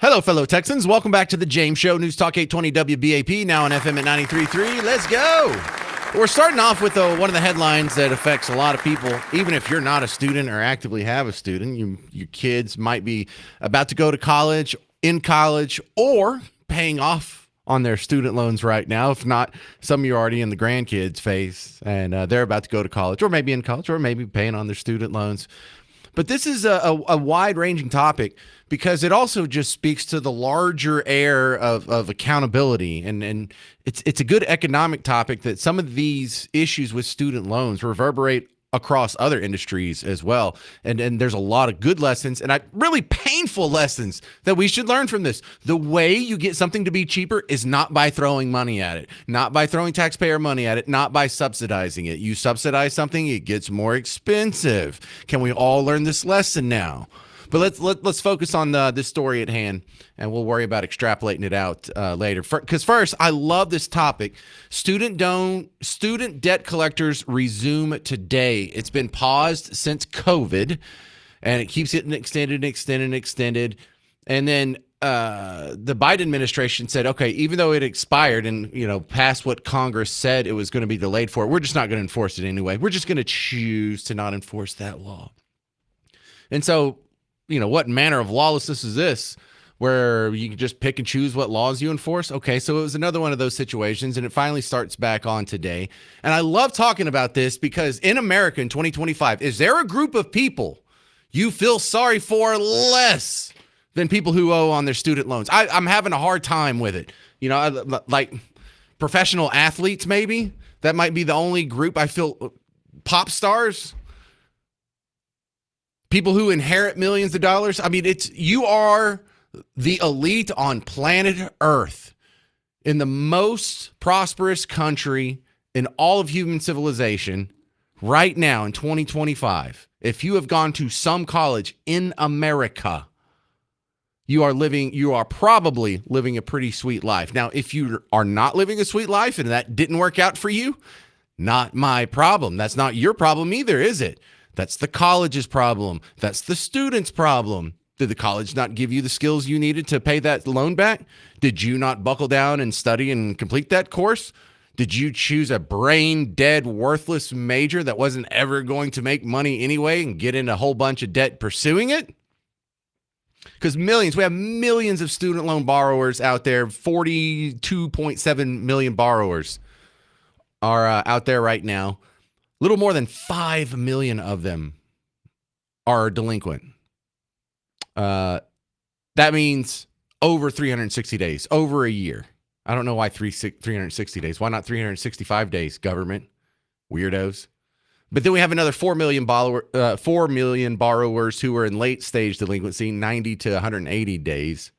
Hello, fellow Texans. Welcome back to the James Show. News Talk 820 WBAP, now on FM at 93.3. Let's go. We're starting off with one of the headlines that affects a lot of people, even if you're not a student or actively have a student. Your kids might be about to go to college, in college, or paying off on their student loans right now. If not, some of you are already in the grandkids phase, and they're about to go to college, or maybe in college, or maybe paying on their student loans. But this is a wide-ranging topic because it also just speaks to the larger air of accountability. And it's a good economic topic that some of these issues with student loans reverberate across other industries as well. And there's a lot of good lessons and really painful lessons that we should learn from this. The way you get something to be cheaper is not by throwing money at it, not by throwing taxpayer money at it, not by subsidizing it. You subsidize something, it gets more expensive. Can we all learn this lesson now? But let's focus on this story at hand, and we'll worry about extrapolating it out later. Because first, I love this topic. Student debt collectors resume today. It's been paused since COVID, and it keeps getting extended. And then the Biden administration said, okay, even though it expired and past what Congress said it was going to be delayed for, we're just not going to enforce it anyway. We're just going to choose to not enforce that law. And so, what manner of lawlessness is this where you can just pick and choose what laws you enforce? Okay, so it was another one of those situations, and it finally starts back on today. And I love talking about this because in America in 2025, is there a group of people you feel sorry for less than people who owe on their student loans? I'm having a hard time with it. Like professional athletes, maybe. That might be the only group I feel. Pop stars. People who inherit millions of dollars. I mean, you are the elite on planet Earth in the most prosperous country in all of human civilization right now in 2025. If you have gone to some college in America, you are probably living a pretty sweet life. Now, if you are not living a sweet life and that didn't work out for you, not my problem. That's not your problem either, is it? That's the college's problem. That's the student's problem. Did the college not give you the skills you needed to pay that loan back? Did you not buckle down and study and complete that course? Did you choose a brain-dead, worthless major that wasn't ever going to make money anyway and get in a whole bunch of debt pursuing it? Because we have millions of student loan borrowers out there. 42.7 million borrowers are out there right now. Little more than 5 million of them are delinquent. That means over 360 days, over a year. I don't know why 360 days. Why not 365 days, government? Weirdos. But then we have another 4 million borrowers who are in late stage delinquency, 90 to 180 days.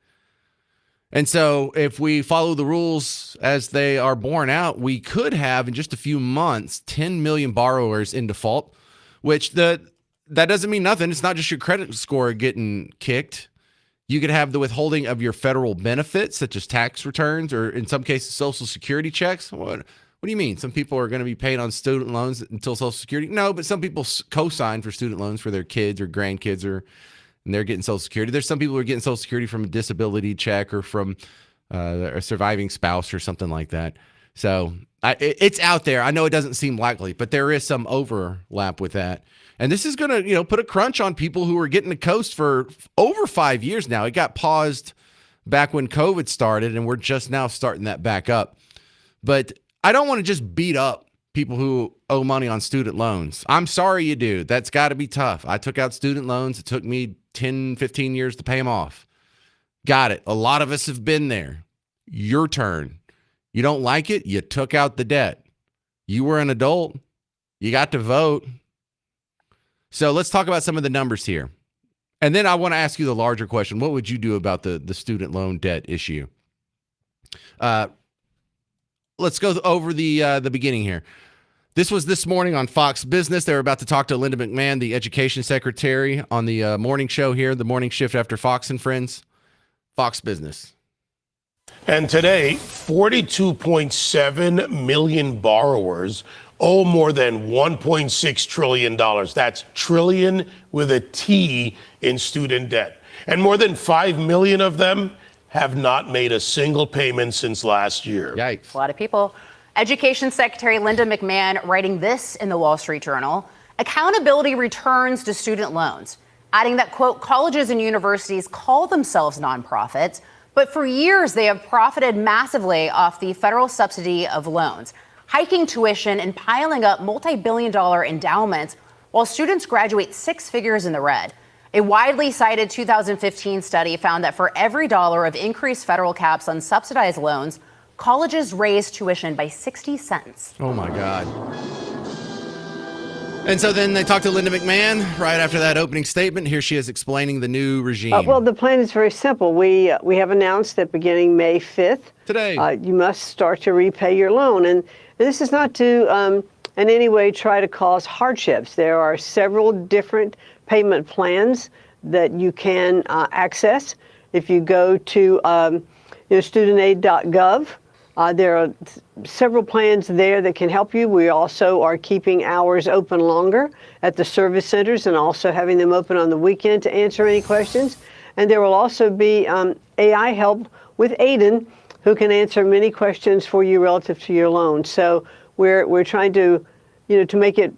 And so if we follow the rules as they are borne out, we could have in just a few months 10 million borrowers in default, which that doesn't mean nothing. It's not just your credit score getting kicked. You could have the withholding of your federal benefits, such as tax returns or in some cases Social Security checks. What do you mean? Some people are going to be paying on student loans until Social Security? No, but some people co-sign for student loans for their kids or grandkids and they're getting Social Security. There's some people who are getting Social Security from a disability check or from a surviving spouse or something like that. So it's out there. I know it doesn't seem likely, but there is some overlap with that. And this is going to, put a crunch on people who are getting the coast for over 5 years now. It got paused back when COVID started, and we're just now starting that back up. But I don't want to just beat up people who owe money on student loans. I'm sorry you do. That's got to be tough. I took out student loans. It took me 10, 15 years to pay them off. Got it. A lot of us have been there. Your turn. You don't like it? You took out the debt. You were an adult. You got to vote. So let's talk about some of the numbers here. And then I want to ask you the larger question. What would you do about the student loan debt issue? Let's go over the beginning here. This was this morning on Fox Business. They were about to talk to Linda McMahon, the education secretary, on the morning show here, the morning shift after Fox and Friends. Fox Business. And today, 42.7 million borrowers owe more than $1.6 trillion. That's trillion with a T in student debt. And more than 5 million of them have not made a single payment since last year. Yikes. A lot of people. Education Secretary Linda McMahon writing this in the Wall Street Journal. Accountability returns to student loans, adding that, quote, colleges and universities call themselves nonprofits, but for years they have profited massively off the federal subsidy of loans, hiking tuition and piling up multi-billion-dollar endowments while students graduate 6 figures in the red. A widely cited 2015 study found that for every dollar of increased federal caps on subsidized loans, colleges raised tuition by 60 cents. Oh, my God. And so then they talked to Linda McMahon right after that opening statement. Here she is explaining the new regime. Well, the plan is very simple. We have announced that beginning May 5th, Today. You must start to repay your loan. And this is not to in any way try to cause hardships. There are several different payment plans that you can access. If you go to studentaid.gov, there are several plans there that can help you. We also are keeping hours open longer at the service centers and also having them open on the weekend to answer any questions. And there will also be AI help with Aiden, who can answer many questions for you relative to your loan. So we're trying to, to make it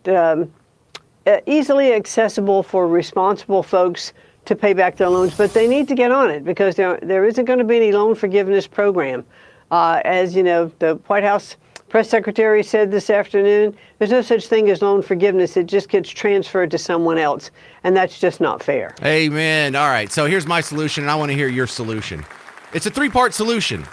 easily accessible for responsible folks to pay back their loans, but they need to get on it because there isn't going to be any loan forgiveness program. As you know, the White House press secretary said this afternoon, there's no such thing as loan forgiveness. It just gets transferred to someone else, and that's just not fair. Amen. All right, so here's my solution, and I want to hear your solution. It's a 3-part solution.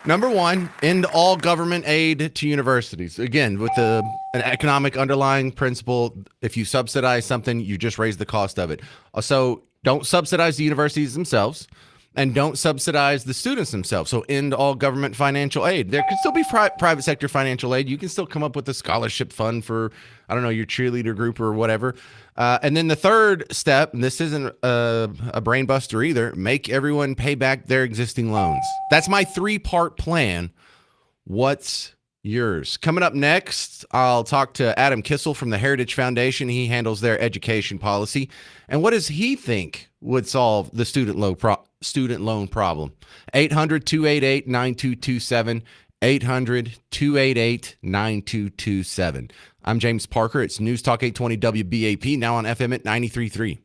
Number 1, end all government aid to universities. Again, with an economic underlying principle, if you subsidize something, you just raise the cost of it. So don't subsidize the universities themselves. And don't subsidize the students themselves. So end all government financial aid. There could still be private sector financial aid. You can still come up with a scholarship fund for, I don't know, your cheerleader group or whatever. And then the third step, and this isn't a brain buster either, make everyone pay back their existing loans. That's my 3-part plan. What's yours? Coming up next, I'll talk to Adam Kissel from the Heritage Foundation. He handles their education policy. And what does he think would solve the student loan problem? 800-288-9227. 800-288-9227. I'm James Parker. It's News Talk 820 WBAP, now on FM at 93.3.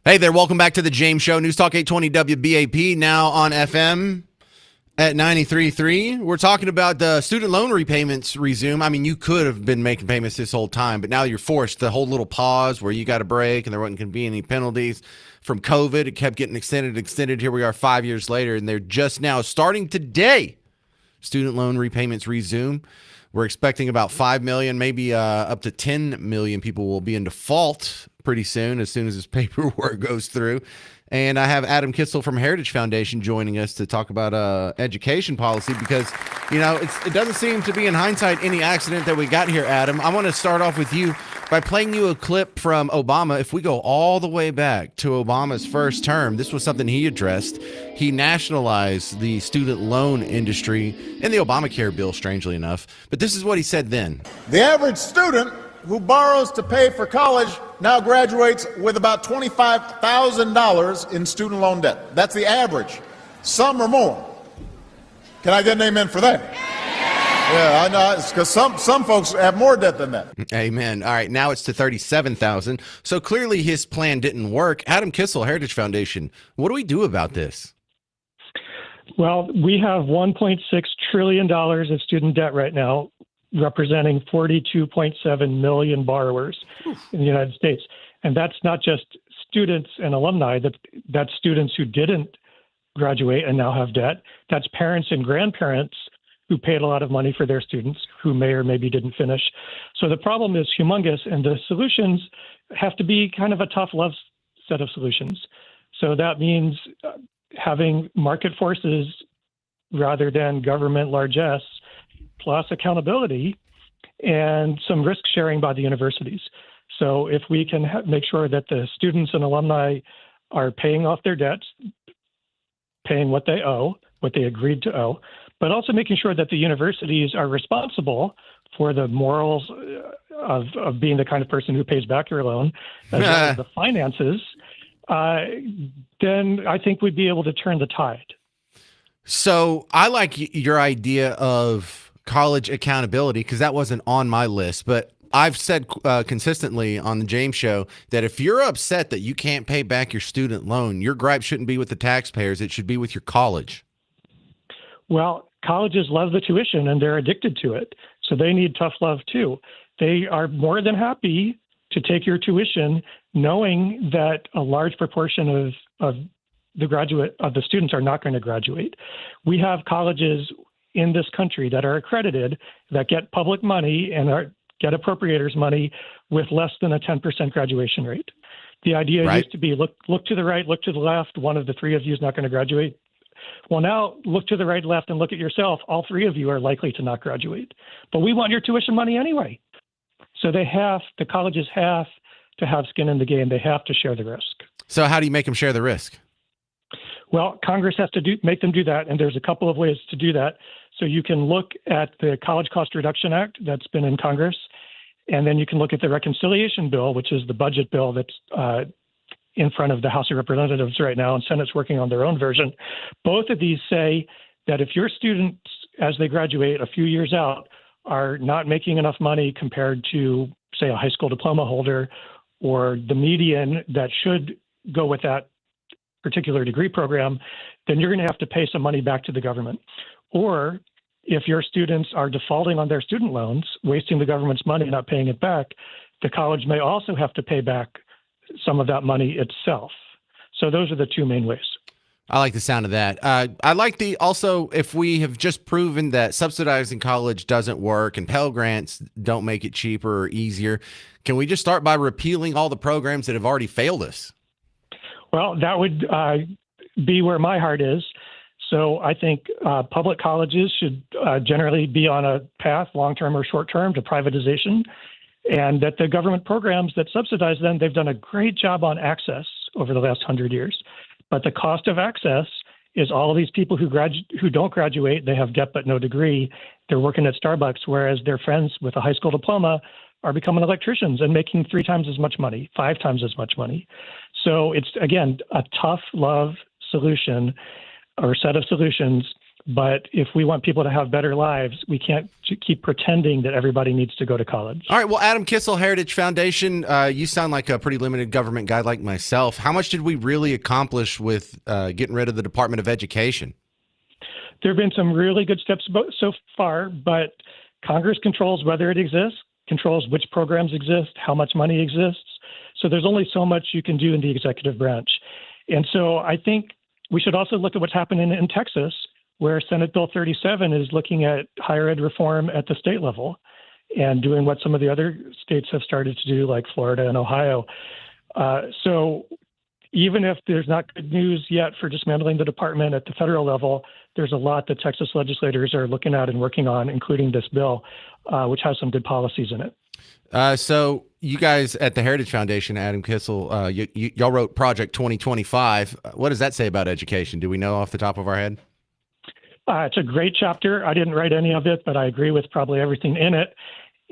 Hey there, welcome back to the James Show. News Talk 820 WBAP, now on FM at 93.3. We're talking about the student loan repayments resume. I mean, you could have been making payments this whole time, but now you're forced. The whole little pause where you got a break and there wasn't going to be any penalties from COVID. It kept getting extended. Here we are 5 years later, and they're just now starting today. Student loan repayments resume. We're expecting about 5 million, maybe up to 10 million people will be in default pretty soon as this paperwork goes through. And I have Adam Kissel from Heritage Foundation joining us to talk about education policy because, you know, it doesn't seem to be in hindsight any accident that we got here, Adam. I want to start off with you by playing you a clip from Obama. If we go all the way back to Obama's first term, this was something he addressed. He nationalized the student loan industry in the Obamacare bill, strangely enough. But this is what he said then. The average student who borrows to pay for college now graduates with about $25,000 in student loan debt. That's the average. Some are more. Can I get an amen for that? Yeah, I know, because some folks have more debt than that. Amen. All right, now it's to 37,000. So clearly his plan didn't work. Adam Kissel, Heritage Foundation, what do we do about this? Well, we have $1.6 trillion of student debt right now, representing 42.7 million borrowers in the United States. And that's not just students and alumni, that's students who didn't graduate and now have debt. That's parents and grandparents who paid a lot of money for their students who may or maybe didn't finish. So the problem is humongous, and the solutions have to be kind of a tough love set of solutions. So that means having market forces rather than government largesse, plus accountability and some risk sharing by the universities. So if we can make sure that the students and alumni are paying off their debts, paying what they owe, what they agreed to owe, but also making sure that the universities are responsible for the morals of being the kind of person who pays back your loan, as well as the finances, then I think we'd be able to turn the tide. So I like your idea of college accountability because that wasn't on my list, but I've said consistently on the James Show that if you're upset that you can't pay back your student loan, your gripe shouldn't be with the taxpayers. It should be with your college. Well, colleges love the tuition and they're addicted to it. So they need tough love too. They are more than happy to take your tuition knowing that a large proportion of the students are not going to graduate. We have colleges in this country that are accredited that get public money and get appropriators money with less than a 10% graduation rate. The idea used to be look to the right, look to the left. One of the three of you is not going to graduate. Well, now look to the right, left, and look at yourself. All three of you are likely to not graduate. But we want your tuition money anyway. So the colleges have to have skin in the game. They have to share the risk. So how do you make them share the risk? Well, Congress has to make them do that, and there's a couple of ways to do that. So you can look at the College Cost Reduction Act that's been in Congress, and then you can look at the Reconciliation Bill, which is the budget bill that's in front of the House of Representatives right now, and Senate's working on their own version. Both of these say that if your students, as they graduate a few years out, are not making enough money compared to, say, a high school diploma holder or the median that should go with that particular degree program, then you're going to have to pay some money back to the government. Or if your students are defaulting on their student loans, wasting the government's money, not paying it back, the college may also have to pay back some of that money itself. So those are the two main ways. I like the sound of that. I like also, if we have just proven that subsidizing college doesn't work and Pell Grants don't make it cheaper or easier, can we just start by repealing all the programs that have already failed us? Well, that would be where my heart is. So I think public colleges should generally be on a path, long-term or short-term, to privatization, and that the government programs that subsidize them, they've done a great job on access over the last 100 years. But the cost of access is all of these people who don't graduate, they have debt but no degree, they're working at Starbucks, whereas their friends with a high school diploma are becoming electricians and making 3 times as much money, 5 times as much money. So it's, again, a tough love solution or set of solutions But if we want people to have better lives, we can't keep pretending that everybody needs to go to college. All right. Well, Adam Kissel, Heritage Foundation, you sound like a pretty limited government guy like myself. How much did we really accomplish with getting rid of the Department of Education? There have been some really good steps so far, but Congress controls whether it exists, controls which programs exist, how much money exists. So there's only so much you can do in the executive branch. And so I think we should also look at what's happening in Texas, where Senate Bill 37 is looking at higher ed reform at the state level and doing what some of the other states have started to do, like Florida and Ohio. So even if there's not good news yet for dismantling the department at the federal level, there's a lot that Texas legislators are looking at and working on, including this bill, which has some good policies in it. So you guys at the Heritage Foundation, Adam Kissel, y'all wrote Project 2025. What does that say about education? Do we know off the top of our head? It's a great chapter. I didn't write any of it, but I agree with probably everything in it.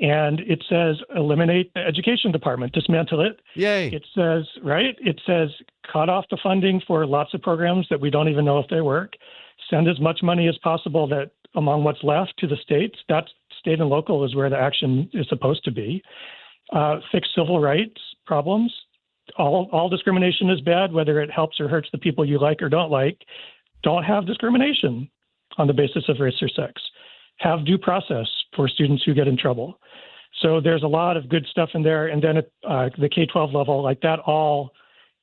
And it says eliminate the education department, dismantle it. Yay. It says, right? It says cut off the funding for lots of programs that we don't even know if they work. Send as much money as possible that among what's left to the states. That state and local is where the action is supposed to be. Fix civil rights problems. All discrimination is bad, whether it helps or hurts the people you like or don't like. Don't have discrimination on the basis of race or sex. Have due process for students who get in trouble. So there's a lot of good stuff in there. And then at the K-12 level, like that all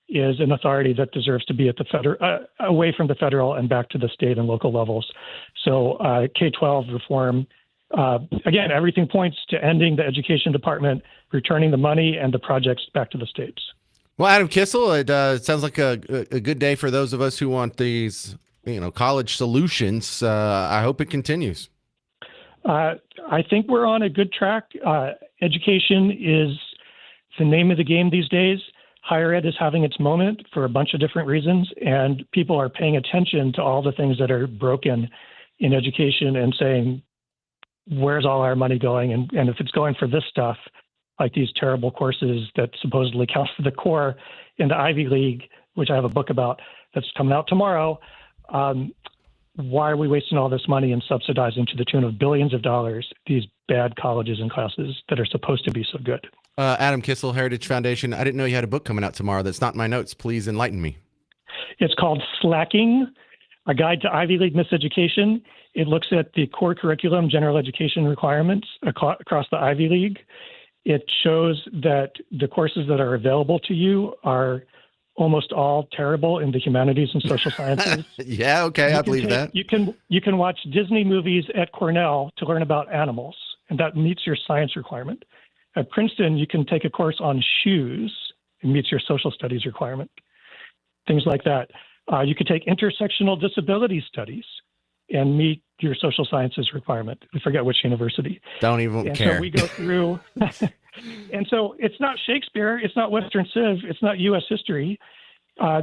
is an authority that deserves to be at the federal, away from the federal and back to the state and local levels. So K-12 reform, again, everything points to ending the education department, returning the money and the projects back to the states. Well, Adam Kissel, it sounds like a good day for those of us who want these, college solutions. I hope it continues. I think we're on a good track. Education is the name of the game these days. Higher ed is having its moment for a bunch of different reasons, and people are paying attention to all the things that are broken in education and saying, where's all our money going? And if it's going for this stuff, like these terrible courses that supposedly count for the core in the Ivy League, which I have a book about that's coming out tomorrow, why are we wasting all this money and subsidizing to the tune of billions of dollars these bad colleges and classes that are supposed to be so good? Adam Kissel, Heritage Foundation. I didn't know you had a book coming out tomorrow that's not in my notes. Please enlighten me. It's called Slacking, A Guide to Ivy League Miseducation. It looks at the core curriculum, general education requirements across the Ivy League. It shows that the courses that are available to you are almost all terrible in the humanities and social sciences. Yeah, okay, I believe that. You can watch Disney movies at Cornell to learn about animals, and that meets your science requirement. At Princeton, you can take a course on shoes. It meets your social studies requirement. Things like that. You could take intersectional disability studies and meet your social sciences requirement. I forget which university. Don't even care. So we go through, and so it's not Shakespeare, it's not Western Civ, it's not U.S. history.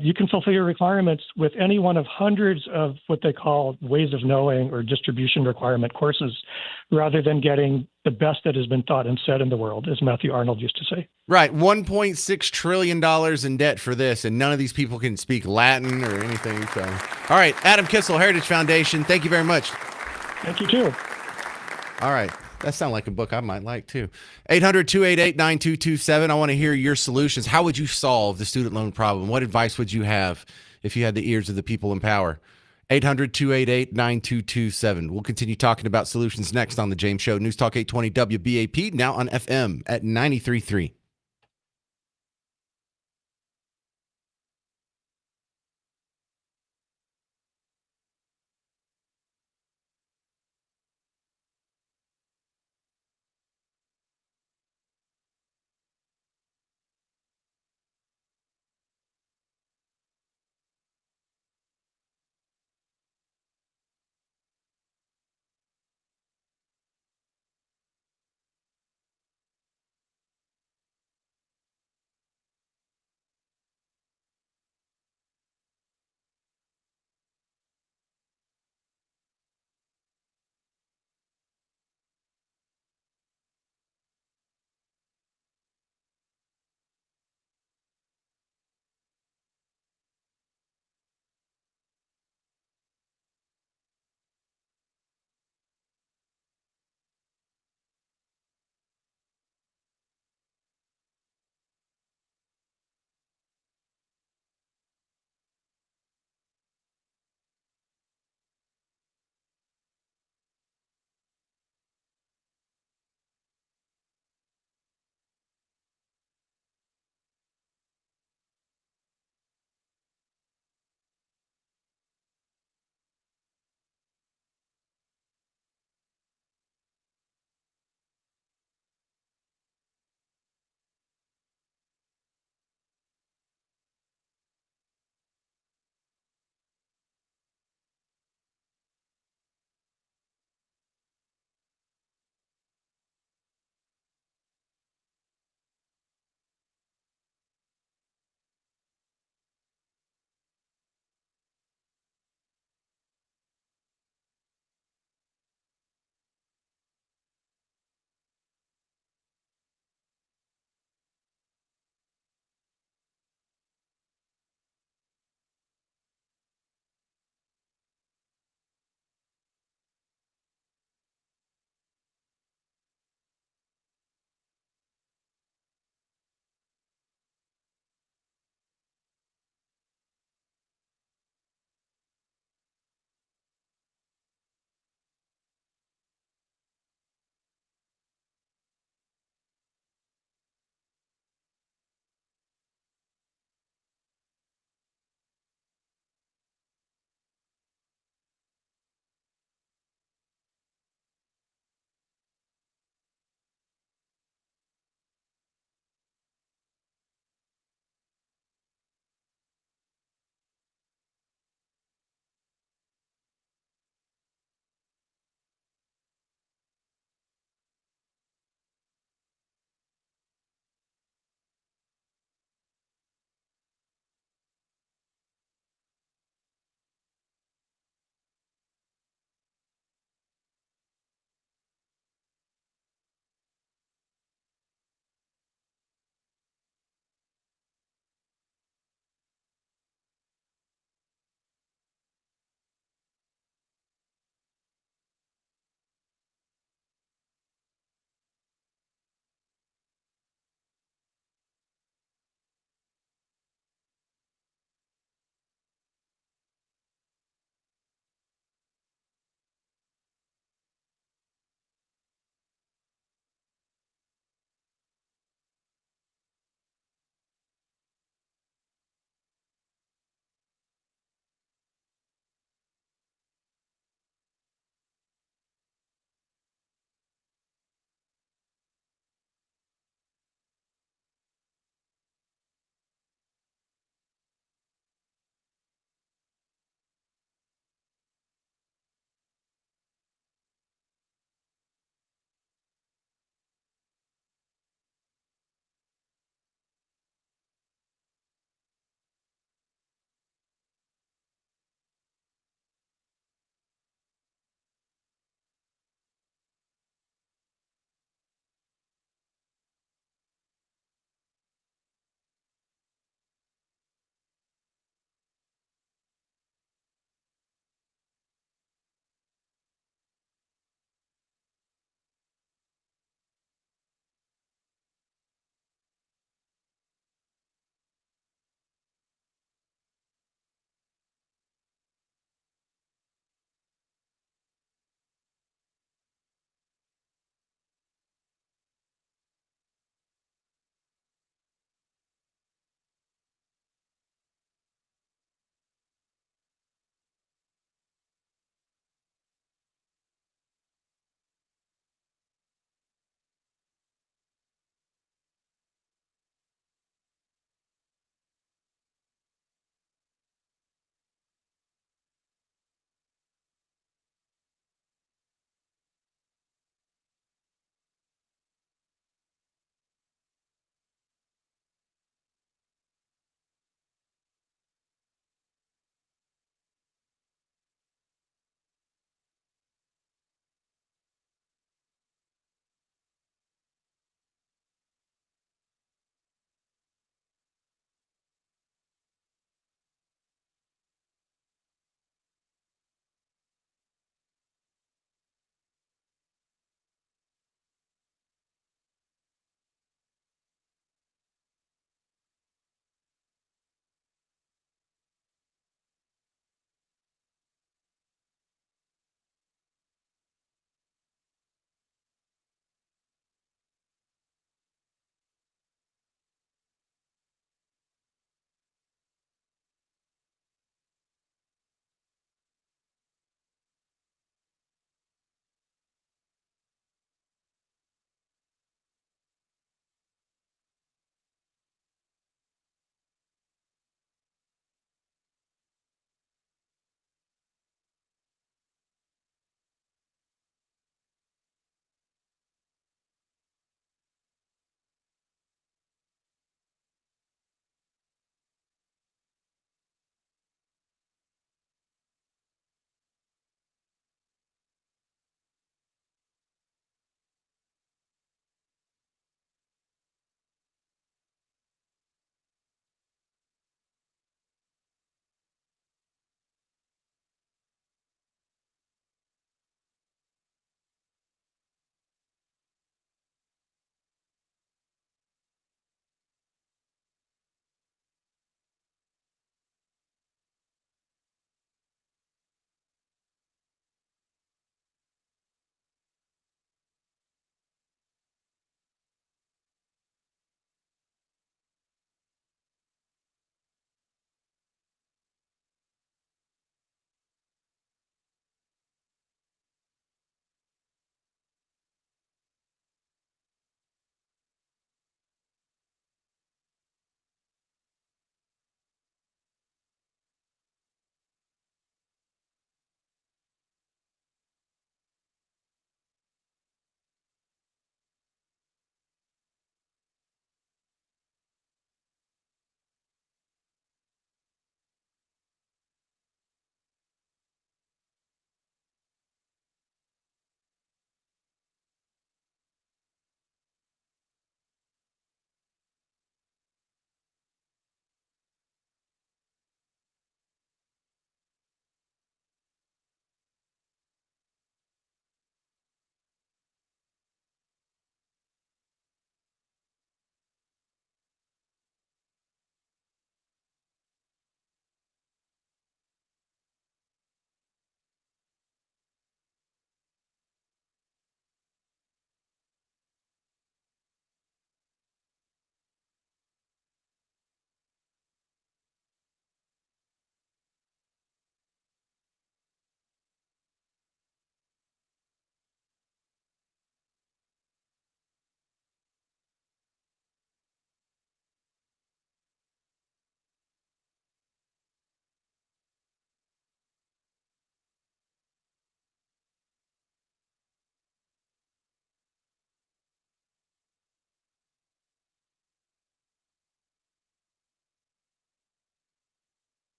You can fulfill your requirements with any one of hundreds of what they call ways of knowing or distribution requirement courses, rather than getting the best that has been thought and said in the world, as Matthew Arnold used to say. Right. $1.6 trillion in debt for this, and none of these people can speak Latin or anything. So, all right, Adam Kissel, Heritage Foundation, thank you very much. Thank you, too. All right. That sounds like a book I might like, too. 800-288-9227. I want to hear your solutions. How would you solve the student loan problem? What advice would you have if you had the ears of the people in power? 800-288-9227. We'll continue talking about solutions next on The James Show. News Talk 820 WBAP, now on FM at 93.3.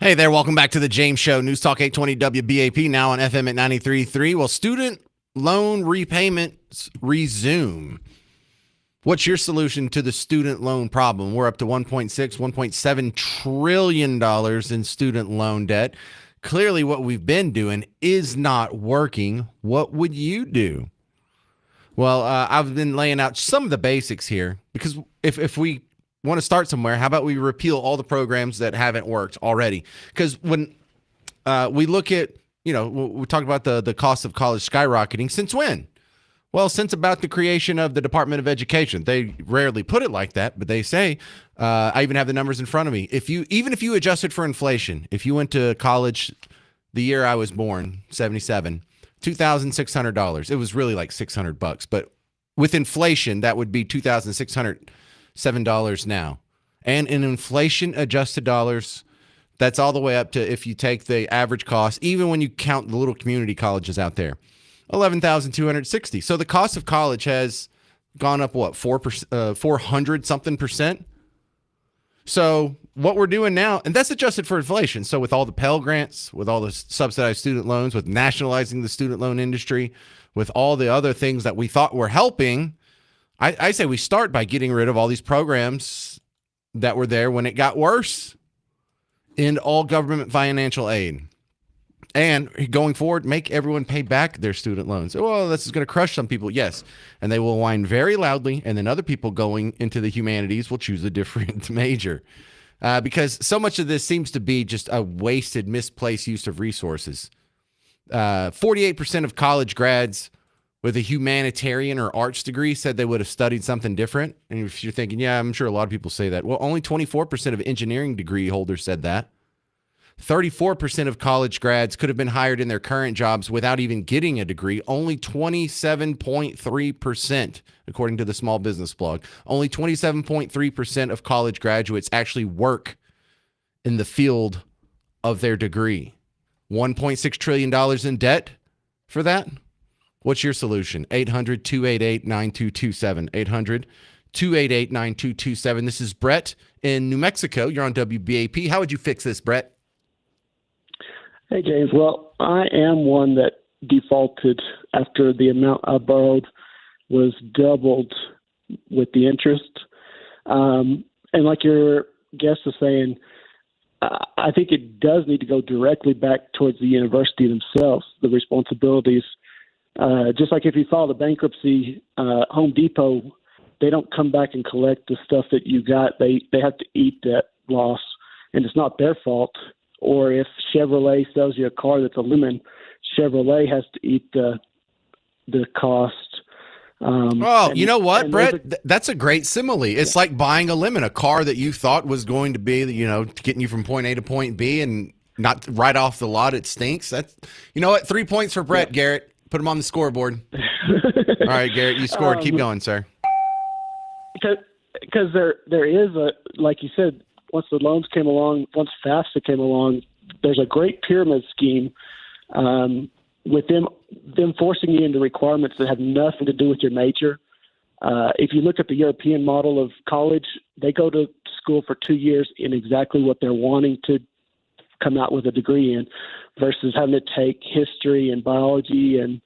Hey there, welcome back to the James Show. News Talk 820 WBAP, now on FM at 93.3. Well, student loan repayments resume. What's your solution to the student loan problem? We're up to $1.7 trillion in student loan debt. Clearly, what we've been doing is not working. What would you do? Well, I've been laying out some of the basics here because if we want to start somewhere, how about we repeal all the programs that haven't worked already? Because when we look at, we talked about the cost of college skyrocketing. Since when? Well, since about the creation of the Department of Education. They rarely put it like that, but they say, I even have the numbers in front of me. Even if you adjusted for inflation, if you went to college the year I was born, 77, $2,600. It was really like $600, but with inflation, that would be $2,607 now. And in inflation adjusted dollars, that's all the way up to, if you take the average cost, even when you count the little community colleges out there, $11,260. So the cost of college has gone up, what, 400 something percent? So what we're doing now, and that's adjusted for inflation. So with all the Pell Grants, with all the subsidized student loans, with nationalizing the student loan industry, with all the other things that we thought were helping, I say we start by getting rid of all these programs that were there when it got worse, end all government financial aid. And going forward, make everyone pay back their student loans. Well, this is going to crush some people. Yes. And they will whine very loudly. And then other people going into the humanities will choose a different major. Because so much of this seems to be just a wasted, misplaced use of resources. 48% of college grads with a humanitarian or arts degree said they would have studied something different. And if you're thinking, yeah, I'm sure a lot of people say that. Well, only 24% of engineering degree holders said that. 34% of college grads could have been hired in their current jobs without even getting a degree. Only 27.3%, according to the Small Business Blog. Only 27.3% of college graduates actually work in the field of their degree. $1.6 trillion in debt for that? What's your solution? 800-288-9227. 800-288-9227. This is Brett in New Mexico. You're on WBAP. How would you fix this, Brett? Hey, James. Well, I am one that defaulted after the amount I borrowed was doubled with the interest. And like your guest was saying, I think it does need to go directly back towards the university themselves, the responsibilities. Just like if you file the bankruptcy, Home Depot, they don't come back and collect the stuff that you got. They have to eat that loss, and it's not their fault. Or if Chevrolet sells you a car that's a lemon, Chevrolet has to eat the cost. You know what, Brett? That's a great simile. It's like buying a lemon, a car that you thought was going to be, getting you from point A to point B, and not right off the lot, it stinks. That's, you know what? 3 points for Brett, Garrett. Put him on the scoreboard. All right, Garrett, you scored. Keep going, sir. Because there is like you said, once the loans came along, once FAFSA came along, there's a great pyramid scheme with them forcing you into requirements that have nothing to do with your major. If you look at the European model of college, they go to school for 2 years in exactly what they're wanting to come out with a degree in, versus having to take history and biology and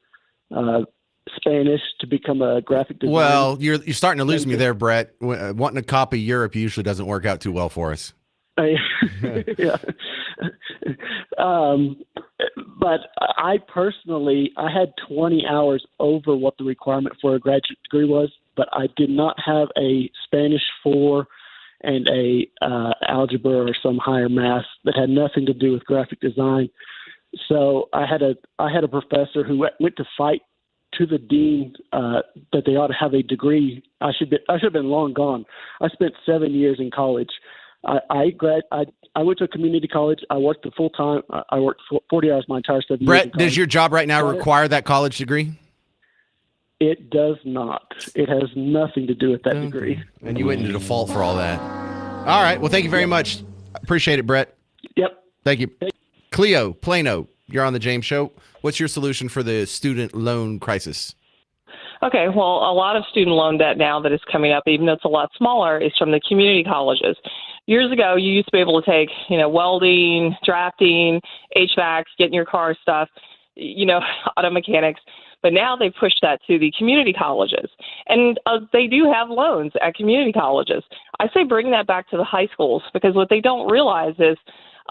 Spanish to become a graphic designer. Well, you're starting to lose me there, Brett. Wanting to copy Europe usually doesn't work out too well for us. Yeah. But I personally, I had 20 hours over what the requirement for a graduate degree was, but I did not have a Spanish 4 and a algebra or some higher math that had nothing to do with graphic design. So I had a professor who went to fight to the dean that they ought to have a degree. I should have been long gone. I spent 7 years in college. I went to a community college. I worked the full time. I worked 40 hours my entire 7 years. Brett, does your job right now require that college degree? It does not. It has nothing to do with that degree. And you went into default for all that. All right. Well, thank you very much. Appreciate it, Brett. Yep. Thank you. Cleo, Plano, you're on the James Show. What's your solution for the student loan crisis? Okay, well, a lot of student loan debt now that is coming up, even though it's a lot smaller, is from the community colleges. Years ago, you used to be able to take, welding, drafting, HVAC, getting your car stuff, auto mechanics. But now they've pushed that to the community colleges. And they do have loans at community colleges. I say bring that back to the high schools, because what they don't realize is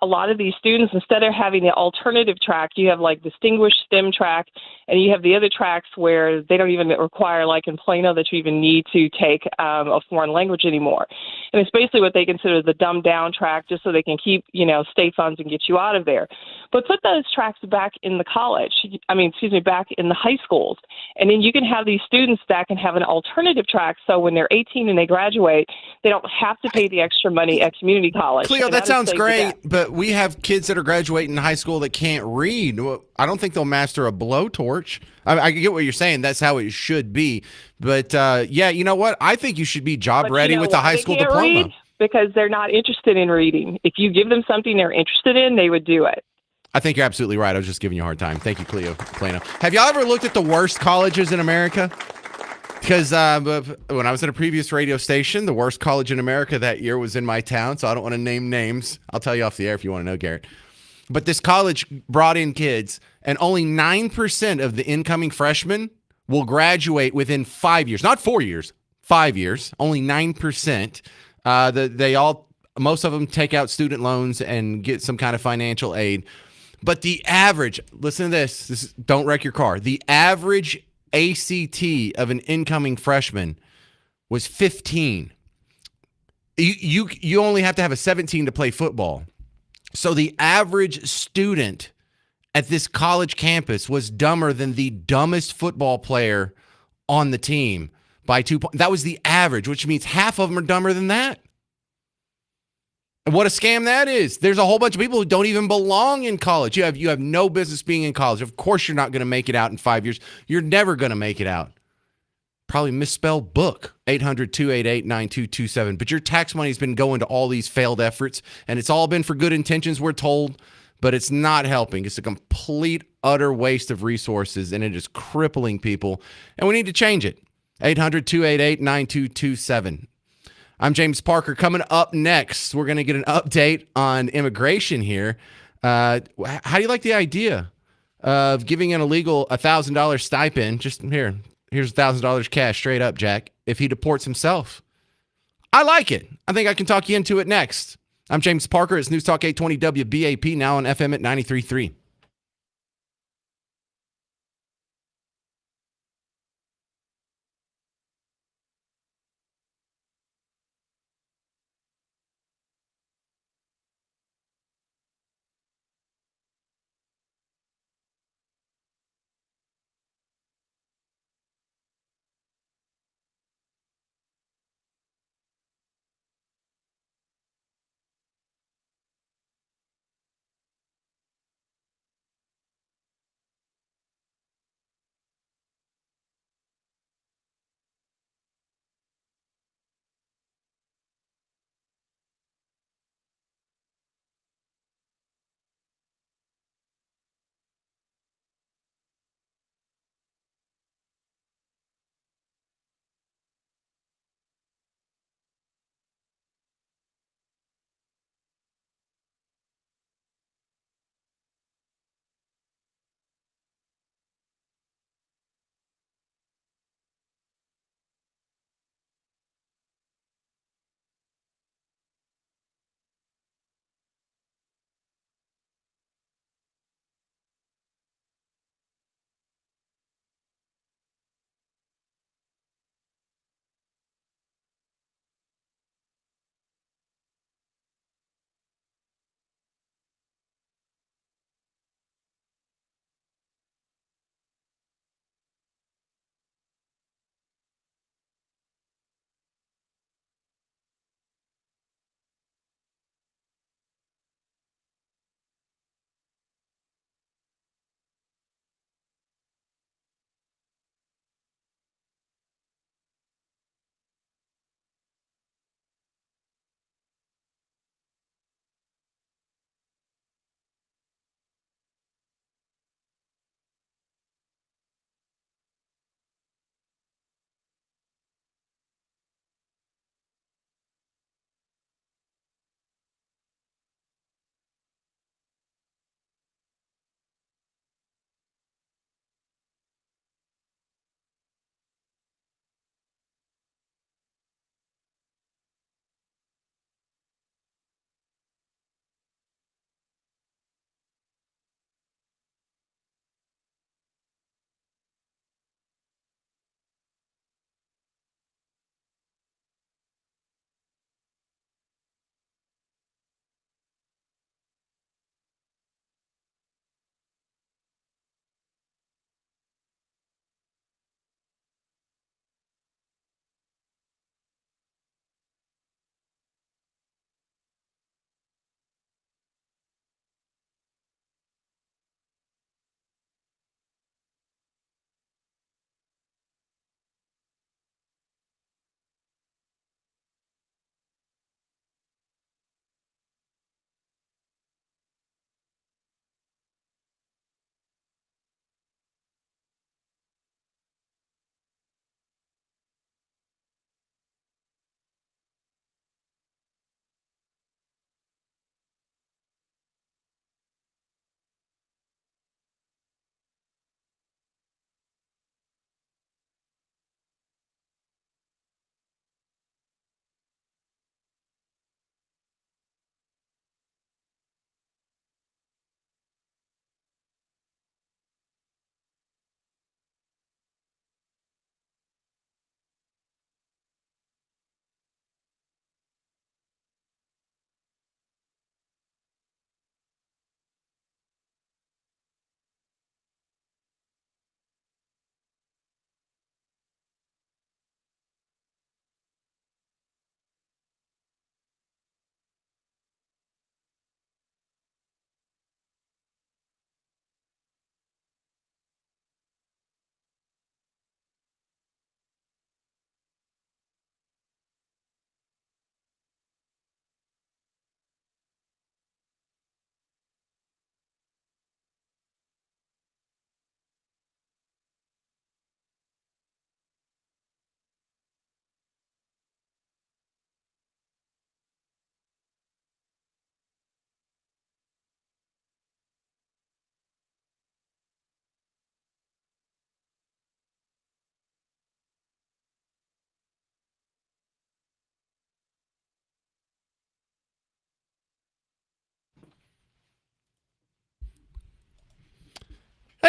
a lot of these students, instead of having the alternative track, you have like distinguished STEM track, and you have the other tracks where they don't even require, like in Plano, that you even need to take a foreign language anymore. And it's basically what they consider the dumbed down track, just so they can keep, state funds and get you out of there. But put those tracks back in the back in the high schools. And then you can have these students that can have an alternative track. So when they're 18 and they graduate, they don't have to pay the extra money at community college. Cleo, that sounds great, but we have kids that are graduating high school that can't read. I don't think they'll master a blowtorch. I get what you're saying. That's how it should be. But, you know what? I think you should be job ready with a high school diploma. Read? Because they're not interested in reading. If you give them something they're interested in, they would do it. I think you're absolutely right. I was just giving you a hard time. Thank you, Cleo. Plano. Have y'all ever looked at the worst colleges in America? Because when I was at a previous radio station, the worst college in America that year was in my town, so I don't want to name names. I'll tell you off the air if you want to know, Garrett. But this college brought in kids, and only 9% of the incoming freshmen will graduate within 5 years. Not 4 years, 5 years. Only 9%. Most of them take out student loans and get some kind of financial aid. But the average, listen to this, don't wreck your car. The average ACT of an incoming freshman was 15. You only have to have a 17 to play football. So the average student at this college campus was dumber than the dumbest football player on the team by 2 points. That was the average, which means half of them are dumber than that. And what a scam that is. There's a whole bunch of people who don't even belong in college. You have no business being in college. Of course you're not going to make it out in 5 years. You're never going to make it out. Probably misspelled book, 800-288-9227. But your tax money's been going to all these failed efforts, and it's all been for good intentions, we're told, but it's not helping. It's a complete, utter waste of resources, and it is crippling people, and we need to change it. 800-288-9227. I'm James Parker. Coming up next, we're going to get an update on immigration here. How do you like the idea of giving an illegal $1,000 stipend? Just here's $1,000 cash straight up, Jack, if he deports himself. I like it. I think I can talk you into it next. I'm James Parker. It's News Talk 820 WBAP, now on FM at 93.3.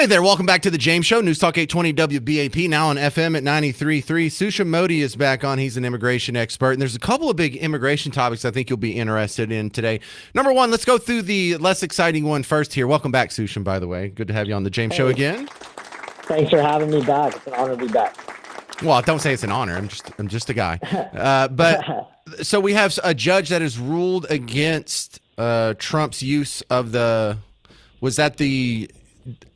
Hey there, welcome back to the James Show, News Talk 820 WBAP, now on FM at 93.3. Susha Modi is back on. He's an immigration expert, and there's a couple of big immigration topics I think you'll be interested in today. Number one, let's go through the less exciting one first here. Welcome back, Susha, by the way. Good to have you on the James Show again. Thanks for having me back. It's an honor to be back. Well, don't say it's an honor. I'm just a guy. But so we have a judge that has ruled against Trump's use of the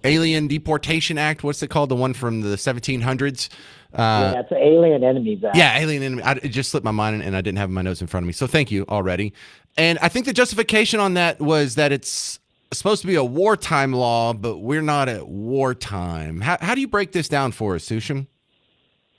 Alien Deportation Act? What's it called? The one from the 1700s? Yeah, it's an Alien Enemies Act. Yeah, Alien Enemy. It just slipped my mind, and I didn't have my notes in front of me. So thank you already. And I think the justification on that was that it's supposed to be a wartime law, but we're not at wartime. How do you break this down for us, Susham?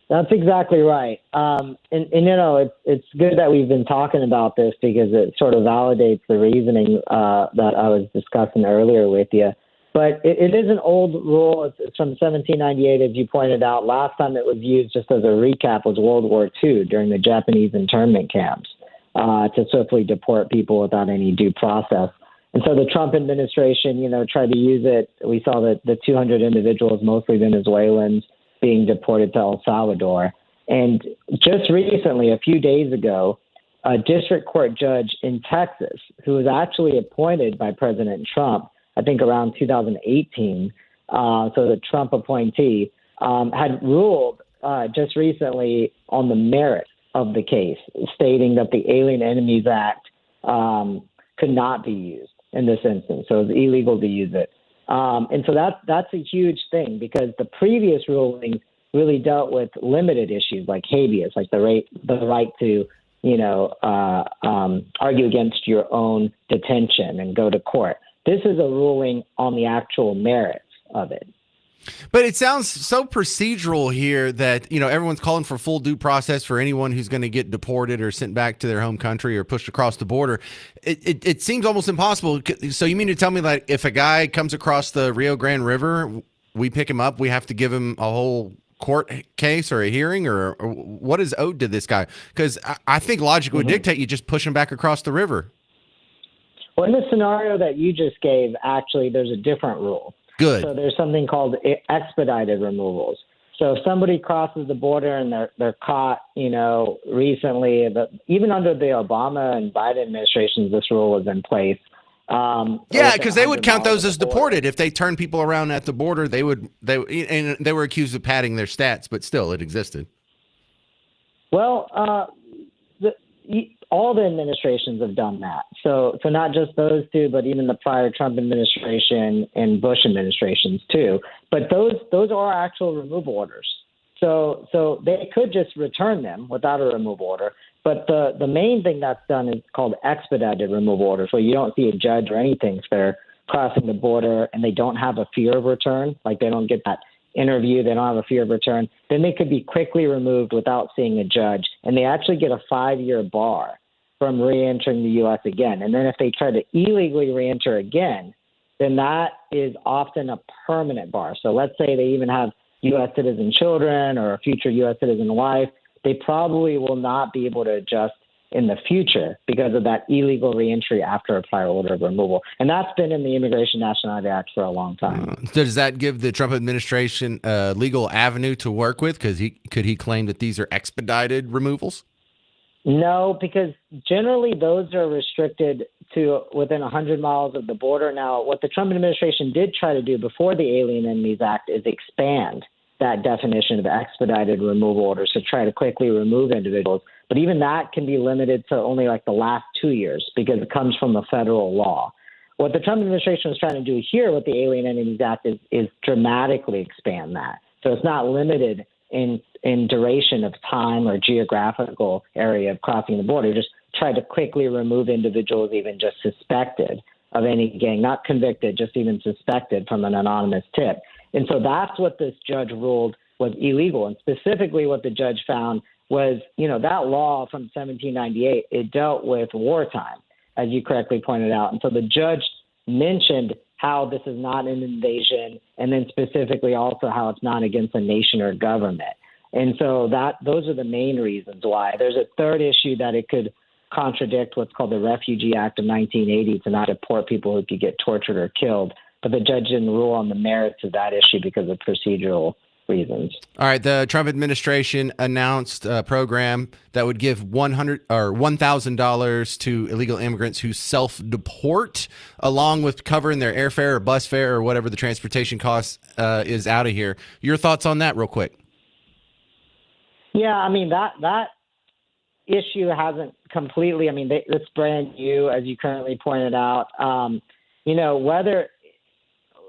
That's exactly right. And you know, it's good that we've been talking about this because it sort of validates the reasoning that I was discussing earlier with you. But it is an old rule. It's from 1798, as you pointed out. Last time it was used, just as a recap, was World War II during the Japanese internment camps to swiftly deport people without any due process. And so the Trump administration, you know, tried to use it. We saw that the 200 individuals, mostly Venezuelans, being deported to El Salvador. And just recently, a few days ago, a district court judge in Texas, who was actually appointed by President Trump, I think around 2018, so the Trump appointee, had ruled just recently on the merit of the case, stating that the Alien Enemies Act could not be used in this instance. So it was illegal to use it. And so that's a huge thing because the previous rulings really dealt with limited issues like habeas, like the right to, you know, argue against your own detention and go to court. This is a ruling on the actual merits of it. But it sounds so procedural here that, you know, everyone's calling for full due process for anyone who's going to get deported or sent back to their home country or pushed across the border. It seems almost impossible. So you mean to tell me that if a guy comes across the Rio Grande River, we pick him up, we have to give him a whole court case or a hearing, or what is owed to this guy? Because I think logic would dictate you just push him back across the river. Well, in the scenario that you just gave, actually, there's a different rule. Good. So there's something called expedited removals. So if somebody crosses the border and they're caught, you know, recently, even under the Obama and Biden administrations, this rule was in place. Yeah, because they would count those as deported if they turn people around at the border. And they were accused of padding their stats, but still, it existed. Well, all the administrations have done that. So not just those two, but even the prior Trump administration and Bush administrations too. But those are actual removal orders. So they could just return them without a removal order. But the main thing that's done is called expedited removal orders, where you don't see a judge or anything if they're crossing the border and they don't have a fear of return, like they don't get that interview, they don't have a fear of return, then they could be quickly removed without seeing a judge. And they actually get a 5-year bar from re-entering the U.S. again. And then if they try to illegally re-enter again, then that is often a permanent bar. So let's say they even have U.S. citizen children or a future U.S. citizen wife, they probably will not be able to adjust in the future because of that illegal reentry after a prior order of removal. And that's been in the Immigration Nationality Act for a long time. So does that give the Trump administration a legal avenue to work with? Because could he claim that these are expedited removals? No, because generally those are restricted to within 100 miles of the border. Now, what the Trump administration did try to do before the Alien Enemies Act is expand that definition of expedited removal orders to try to quickly remove individuals. But even that can be limited to only like the last 2 years because it comes from a federal law. What the Trump administration was trying to do here with the Alien Enemies Act is dramatically expand that. So it's not limited in duration of time or geographical area of crossing the border. Just try to quickly remove individuals even just suspected of any gang, not convicted, just even suspected from an anonymous tip. And so that's what this judge ruled was illegal. And specifically what the judge found was, you know, that law from 1798, it dealt with wartime, as you correctly pointed out. And so the judge mentioned how this is not an invasion, and then specifically also how it's not against a nation or government. And so those are the main reasons why. There's a third issue that it could contradict what's called the Refugee Act of 1980 to not deport people who could get tortured or killed. but the judge didn't rule on the merits of that issue because of procedural reasons. All right, the Trump administration announced a program that would give $1,000 to illegal immigrants who self-deport, along with covering their airfare or bus fare or whatever the transportation cost is out of here. Your thoughts on that, real quick? Yeah, I mean that issue hasn't completely. I mean, it's brand new, as you currently pointed out. Whether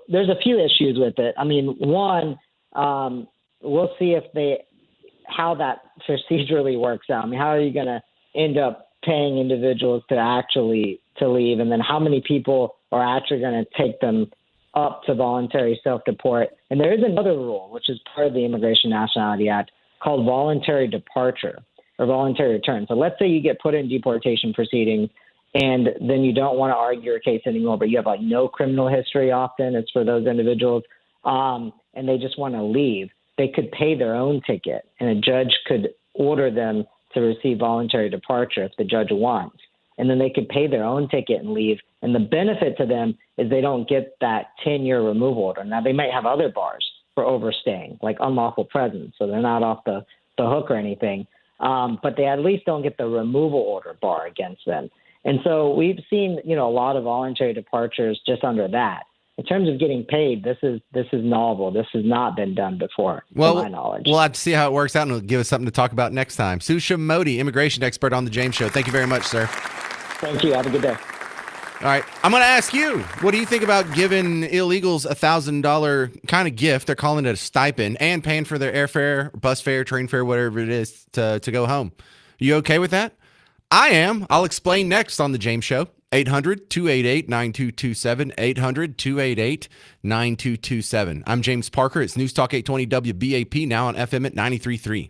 there's a few issues with it. I mean, one. We'll see how that procedurally works out. I mean, how are you going to end up paying individuals to leave, and then how many people are actually going to take them up to voluntary self-deport? And there is another rule, which is part of the Immigration Nationality Act, called voluntary departure or voluntary return. So let's say you get put in deportation proceedings, and then you don't want to argue your case anymore, but you have like no criminal history. Often it's for those individuals. And they just want to leave, they could pay their own ticket, and a judge could order them to receive voluntary departure if the judge wants. And then they could pay their own ticket and leave. And the benefit to them is they don't get that 10-year removal order. Now, they might have other bars for overstaying, like unlawful presence, so they're not off the hook or anything. But they at least don't get the removal order bar against them. And so we've seen, a lot of voluntary departures just under that. In terms of getting paid, this is novel. This has not been done before, to my knowledge. We'll have to see how it works out, and it'll give us something to talk about next time. Susha Modi, immigration expert on The James Show. Thank you very much, sir. Thank you. Have a good day. All right. I'm going to ask you, what do you think about giving illegals a $1,000 kind of gift? They're calling it a stipend, and paying for their airfare, bus fare, train fare, whatever it is to go home. You okay with that? I am. I'll explain next on The James Show. 800-288-9227, 800-288-9227. I'm James Parker. It's News Talk 820 WBAP, now on FM at 93.3.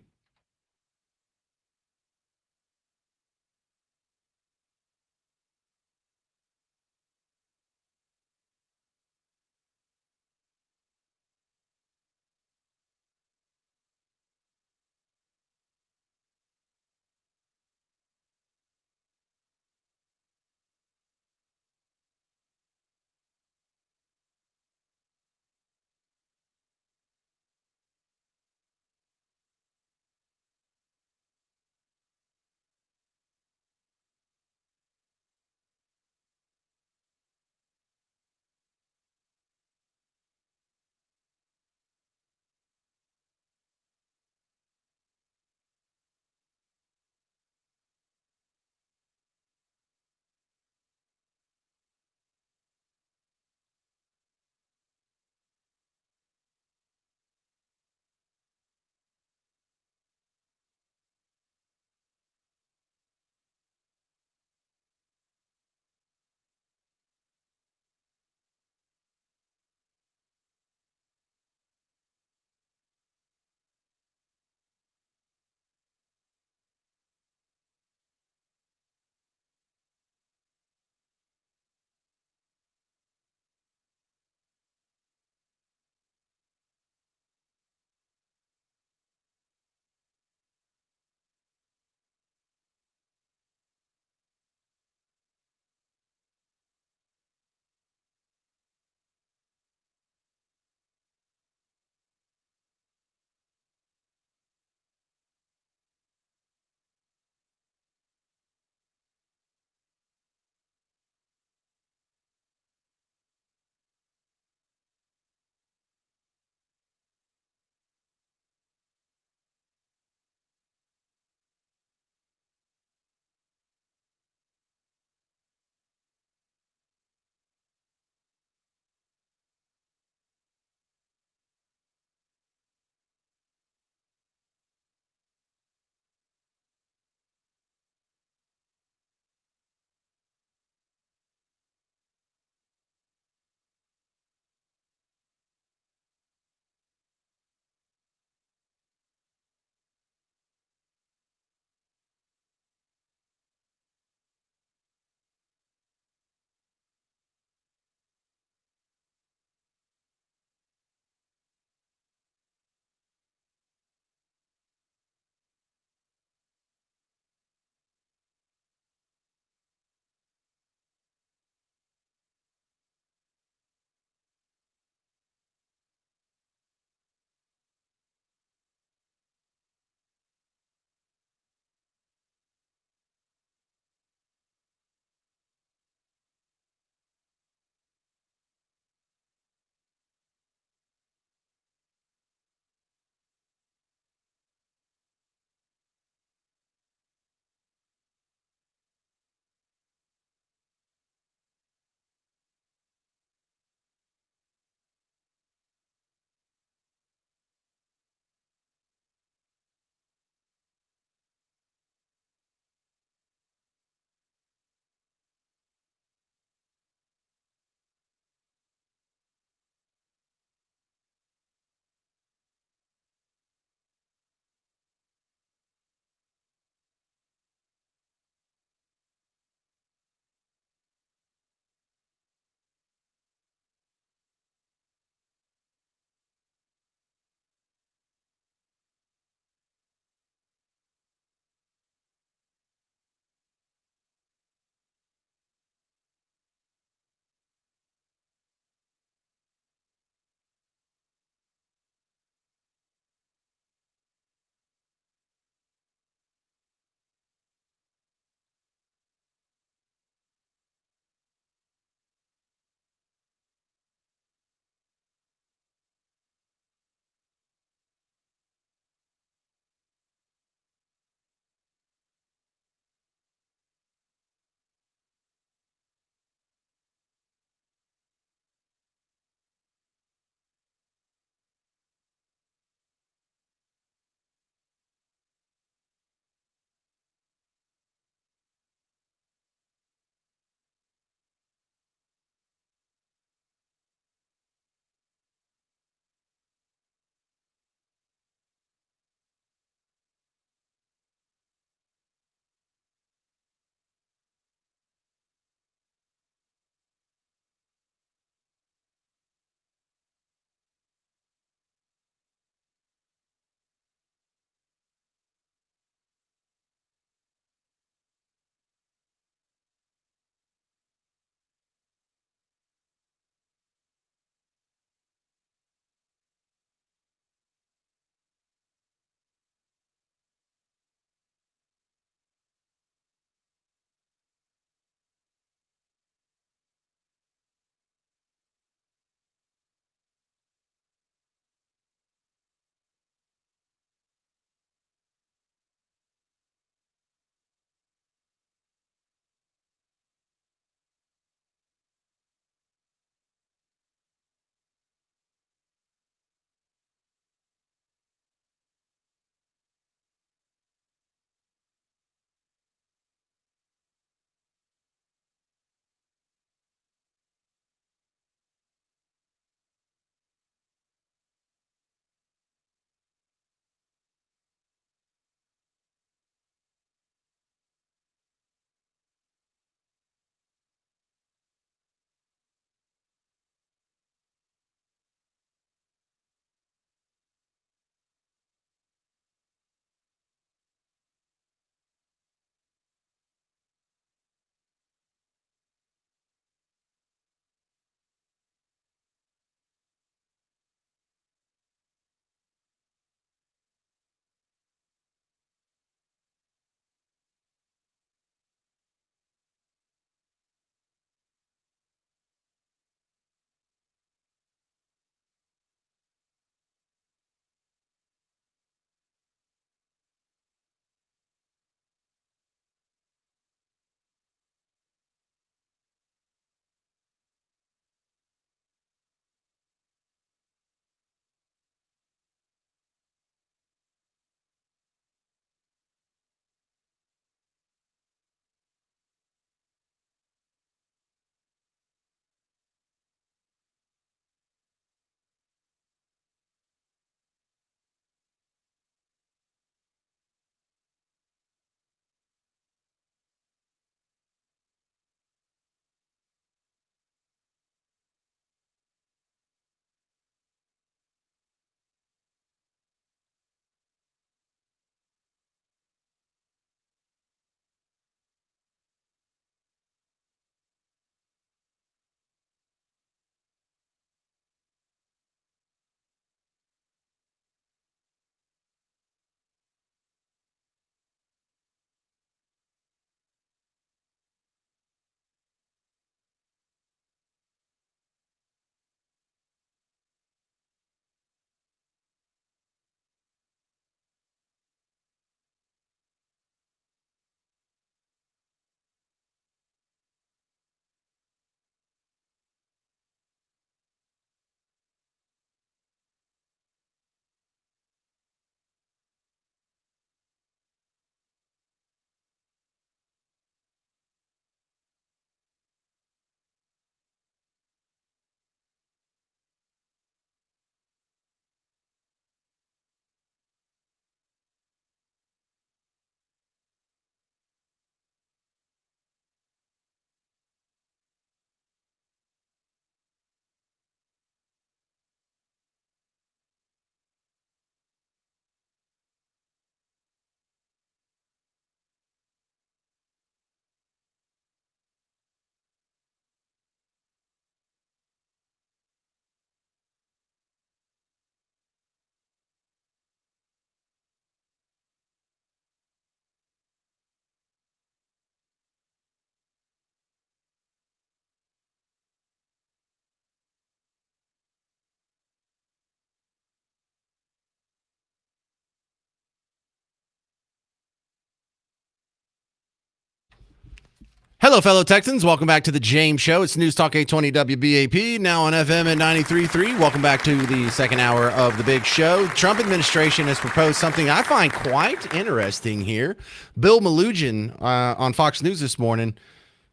Hello, fellow Texans. Welcome back to the James Show. It's News Talk 820 WBAP, now on FM at 93.3. Welcome back to the second hour of the big show. Trump administration has proposed something I find quite interesting here. Bill Malugin on Fox News this morning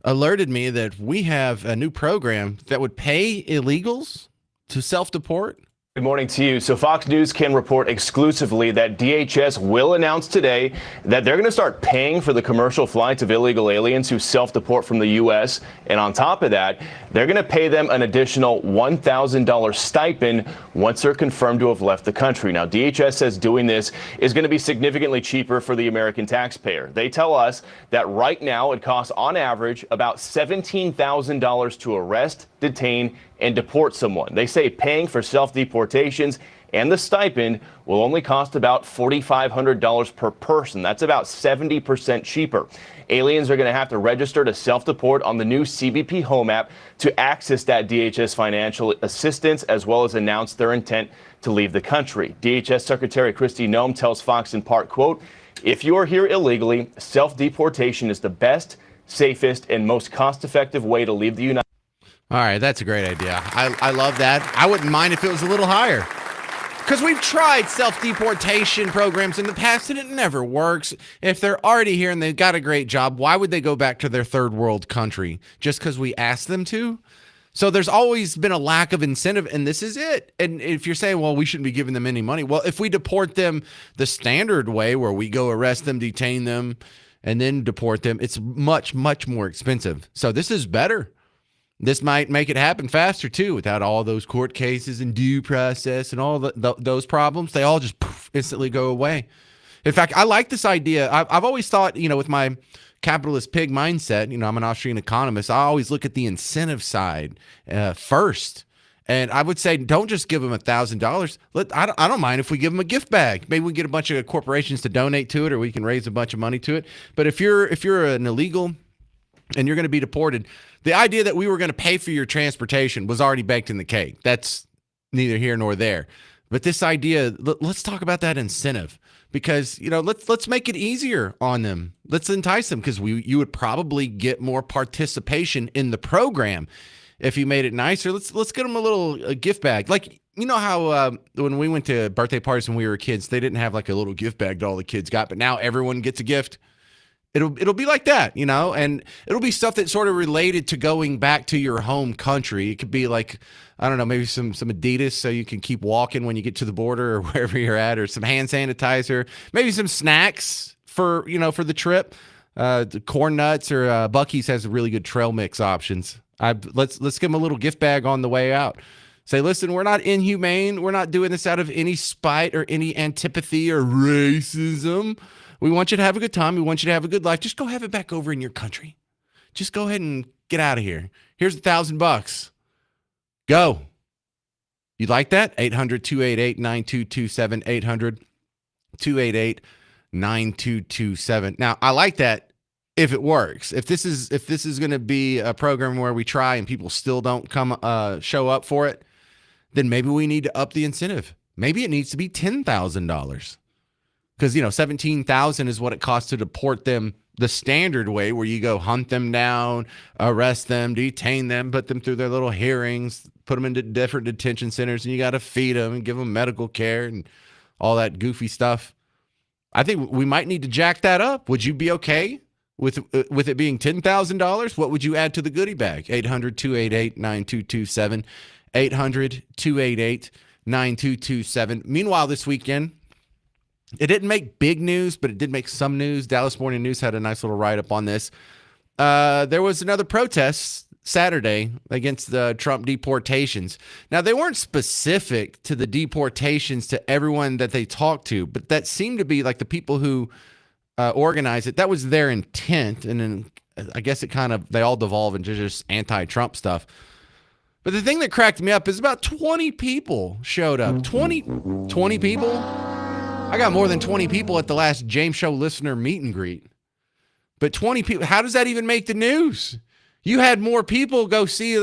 alerted me that we have a new program that would pay illegals to self-deport. Good morning to you. So Fox News can report exclusively that DHS will announce today that they're going to start paying for the commercial flights of illegal aliens who self-deport from the U.S. And on top of that, they're going to pay them an additional $1,000 stipend once they're confirmed to have left the country. Now, DHS says doing this is going to be significantly cheaper for the American taxpayer. They tell us that right now it costs on average about $17,000 to arrest, detain, and deport someone. They say paying for self-deportations and the stipend will only cost about $4,500 per person. That's about 70% cheaper. Aliens are going to have to register to self-deport on the new CBP Home app to access that DHS financial assistance, as well as announce their intent to leave the country. DHS Secretary Kristi Noem tells Fox in part, quote, "If you are here illegally, self-deportation is the best, safest, and most cost-effective way to leave the United States." All right, that's a great idea. I love that. I wouldn't mind if it was a little higher. Because we've tried self-deportation programs in the past, and it never works. If they're already here and they've got a great job, why would they go back to their third world country? Just because we asked them to? So there's always been a lack of incentive, and this is it. And if you're saying, well, we shouldn't be giving them any money. Well, if we deport them the standard way, where we go arrest them, detain them, and then deport them, it's much, much more expensive. So this is better. This might make it happen faster, too, without all those court cases and due process and all those problems. They all just instantly go away. In fact, I like this idea. I've always thought, with my capitalist pig mindset, I'm an Austrian economist, I always look at the incentive side first. And I would say, don't just give them $1,000. I don't mind if we give them a gift bag. Maybe we get a bunch of corporations to donate to it, or we can raise a bunch of money to it. But if you're an illegal and you're going to be deported, the idea that we were going to pay for your transportation was already baked in the cake. That's neither here nor there. But this idea, let's talk about that incentive, because let's make it easier on them. Let's entice them, because you would probably get more participation in the program if you made it nicer. Let's get them a gift bag. Like, how when we went to birthday parties when we were kids, they didn't have like a little gift bag that all the kids got, but now everyone gets a gift. It'll be like that, and it'll be stuff that's sort of related to going back to your home country. It could be like, I don't know, maybe some Adidas so you can keep walking when you get to the border or wherever you're at, or some hand sanitizer, maybe some snacks for the trip. The corn nuts, or Buc-ee's has really good trail mix options. Let's give them a little gift bag on the way out. Say, listen, we're not inhumane. We're not doing this out of any spite or any antipathy or racism. We want you to have a good time. We want you to have a good life. Just go have it back over in your country. Just go ahead and get out of here. Here's $1,000. Go. You like that? 800-288-9227. 800-288-9227. Now, I like that if it works. If this is going to be a program where we try and people still don't show up for it, then maybe we need to up the incentive. Maybe it needs to be $10,000. Because, $17,000 is what it costs to deport them the standard way, where you go hunt them down, arrest them, detain them, put them through their little hearings, put them into different detention centers, and you got to feed them and give them medical care and all that goofy stuff. I think we might need to jack that up. Would you be okay with it being $10,000? What would you add to the goodie bag? 800-288-9227. 800-288-9227. Meanwhile, this weekend, it didn't make big news, but it did make some news. Dallas Morning News had a nice little write-up on this. There was another protest Saturday against the Trump deportations. Now, they weren't specific to the deportations to everyone that they talked to, but that seemed to be like the people who organized it. That was their intent, and then I guess they all devolve into just anti-Trump stuff. But the thing that cracked me up is about 20 people showed up. 20 people? I got more than 20 people at the last James Show listener meet and greet. But 20 people, how does that even make the news? You had more people go see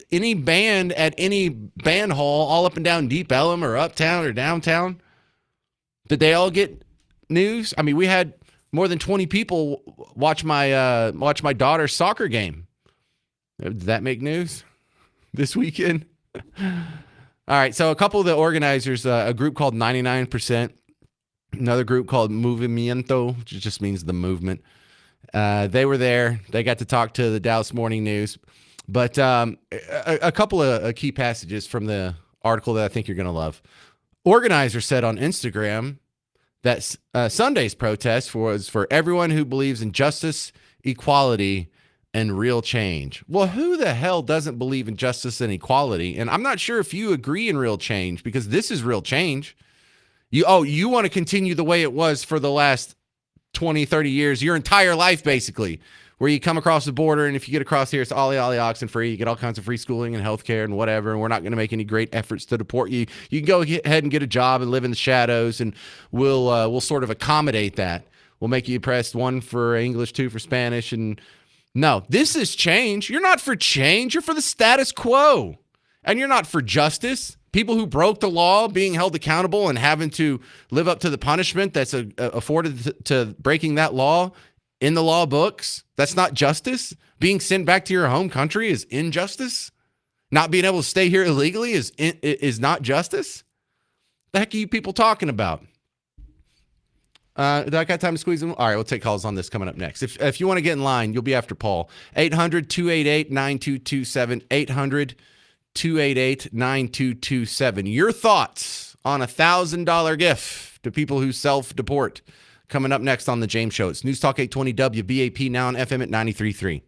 any band at any band hall all up and down Deep Ellum or uptown or downtown. Did they all get news? I mean, we had more than 20 people watch my daughter's soccer game. Did that make news this weekend? All right, so a couple of the organizers, a group called 99%, another group called Movimiento, which just means the movement. They were there. They got to talk to the Dallas Morning News. But a couple of key passages from the article that I think you're going to love. Organizers said on Instagram that Sunday's protest was for everyone who believes in justice, equality, and real change. Well, who the hell doesn't believe in justice and equality? And I'm not sure if you agree in real change, because this is real change. You want to continue the way it was for the last 20, 30 years, your entire life, basically, where you come across the border, and if you get across here, it's ollie oxen free. You get all kinds of free schooling and healthcare and whatever, and we're not going to make any great efforts to deport you. You can go ahead and get a job and live in the shadows, and we'll sort of accommodate that. We'll make you press 1 for English, 2 for Spanish, and no, this is change. You're not for change. You're for the status quo, and you're not for justice. People who broke the law being held accountable and having to live up to the punishment that's afforded to breaking that law in the law books. That's not justice. Being sent back to your home country is injustice. Not being able to stay here illegally is not justice. The heck are you people talking about? Do I got time to squeeze them? All right, we'll take calls on this coming up next. If you want to get in line, you'll be after Paul. 800-288-9227. 800-288-9227. Your thoughts on $1,000 gift to people who self-deport. Coming up next on The James Show. It's News Talk 820 WBAP, now on FM at 93.3.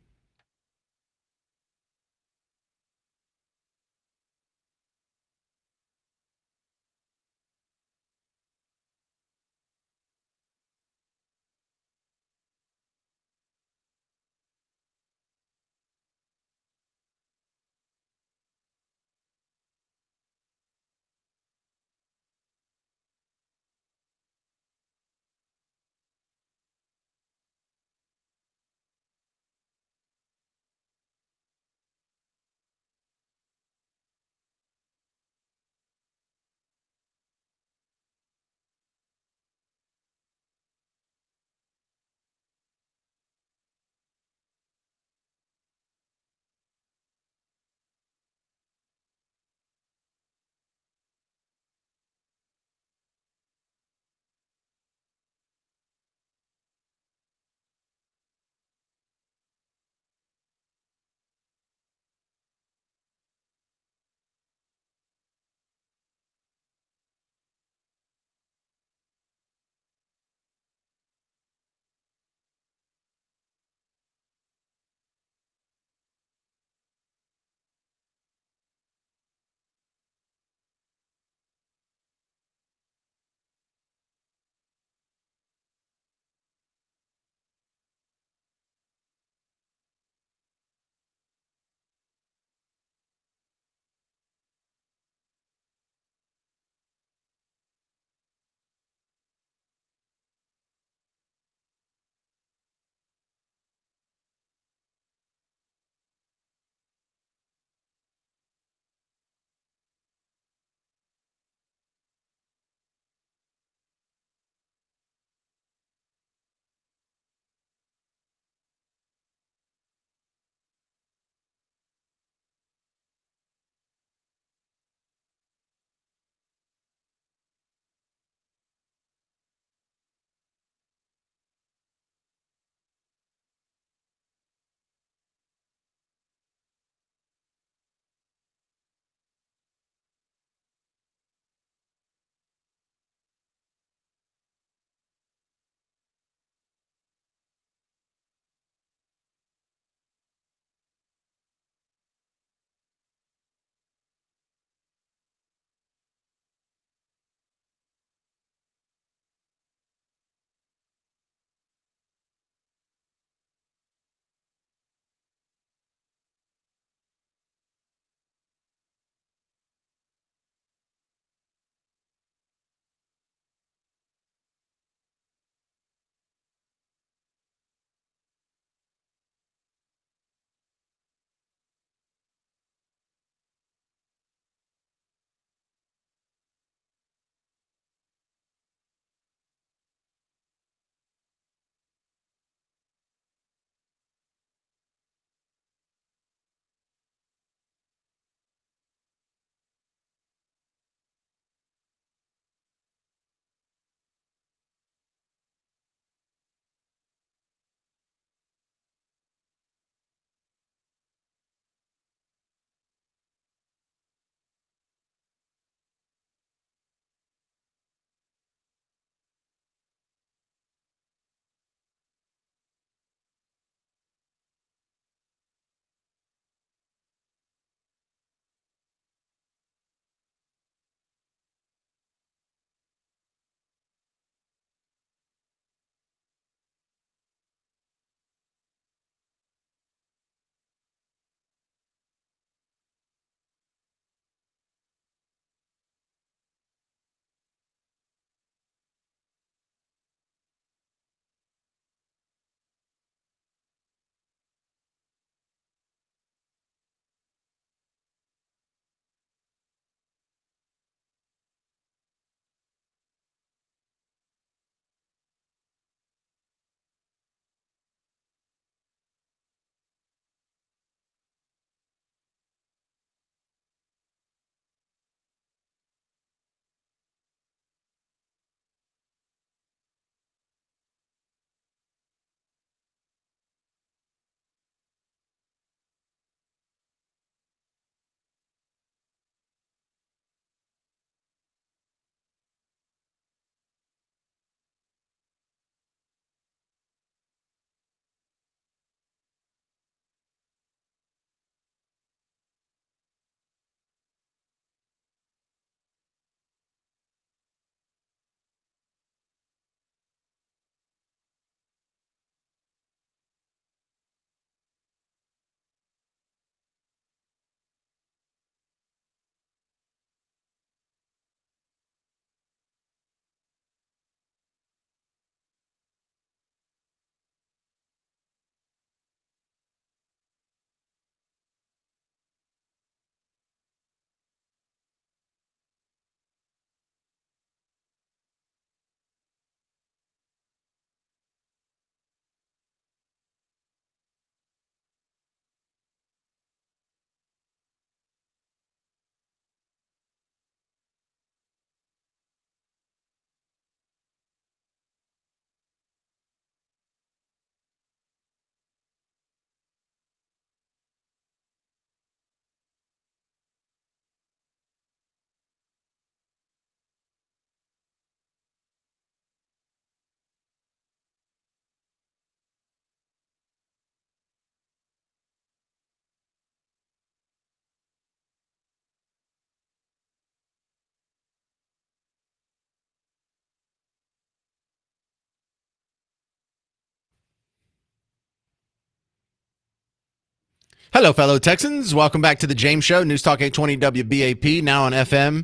Hello, fellow Texans. Welcome back to the James Show, News Talk 820 WBAP, now on FM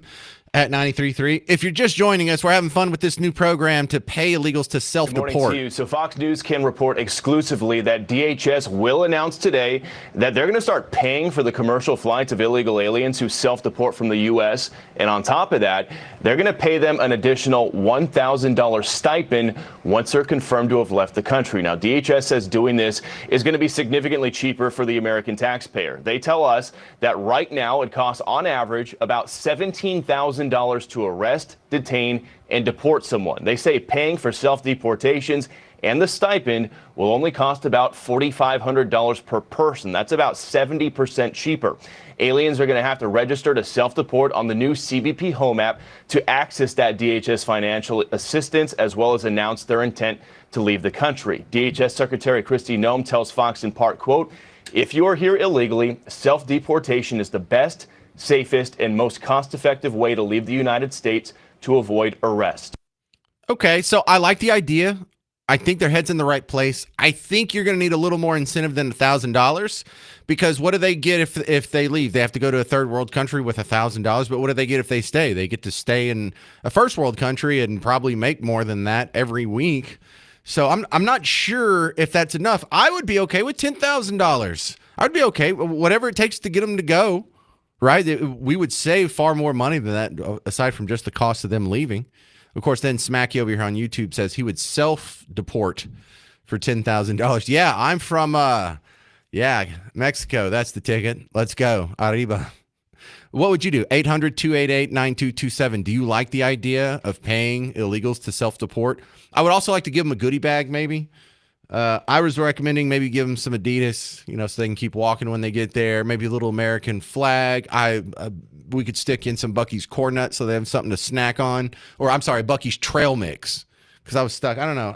at 93.3. If you're just joining us, we're having fun with this new program to pay illegals to Good self-deport. morning to you. So Fox News can report exclusively that DHS will announce today that they're going to start paying for the commercial flights of illegal aliens who self-deport from the U.S. And on top of that, they're going to pay them an additional $1,000 stipend once they're confirmed to have left the country. Now, DHS says doing this is going to be significantly cheaper for the American taxpayer. They tell us that right now it costs on average about $17,000 to arrest, detain, and deport someone. They say paying for self-deportations and the stipend will only cost about $4,500 per person. That's about 70% cheaper. Aliens are going to have to register to self-deport on the new CBP Home app to access that DHS financial assistance, as well as announce their intent to leave the country. DHS Secretary Kristi Noem tells Fox in part, quote, "If you are here illegally, self-deportation is the best, safest, and most cost-effective way to leave the United States to avoid arrest." Okay, so I like the idea. I think their head's in the right place. I think you're going to need a little more incentive than $1,000, because what do they get if they leave? They have to go to a third world country with $1,000, but what do they get if they stay? They get to stay in a first world country and probably make more than that every week. So I'm not sure if that's enough. I would be okay with $10,000. I'd be okay, whatever it takes to get them to go. Right? We would save far more money than that, aside from just the cost of them leaving. Of course, then Smacky over here on YouTube says he would self-deport for $10,000. Yeah, I'm from, Mexico. That's the ticket. Let's go. Arriba. What would you do? 800-288-9227. Do you like the idea of paying illegals to self-deport? I would also like to give them a goodie bag, maybe. I was recommending maybe give them some Adidas, so they can keep walking when they get there. Maybe a little American flag. We could stick in some Buc-ee's corn nuts so they have something to snack on. Or I'm sorry, Buc-ee's trail mix, because I was stuck. I don't know.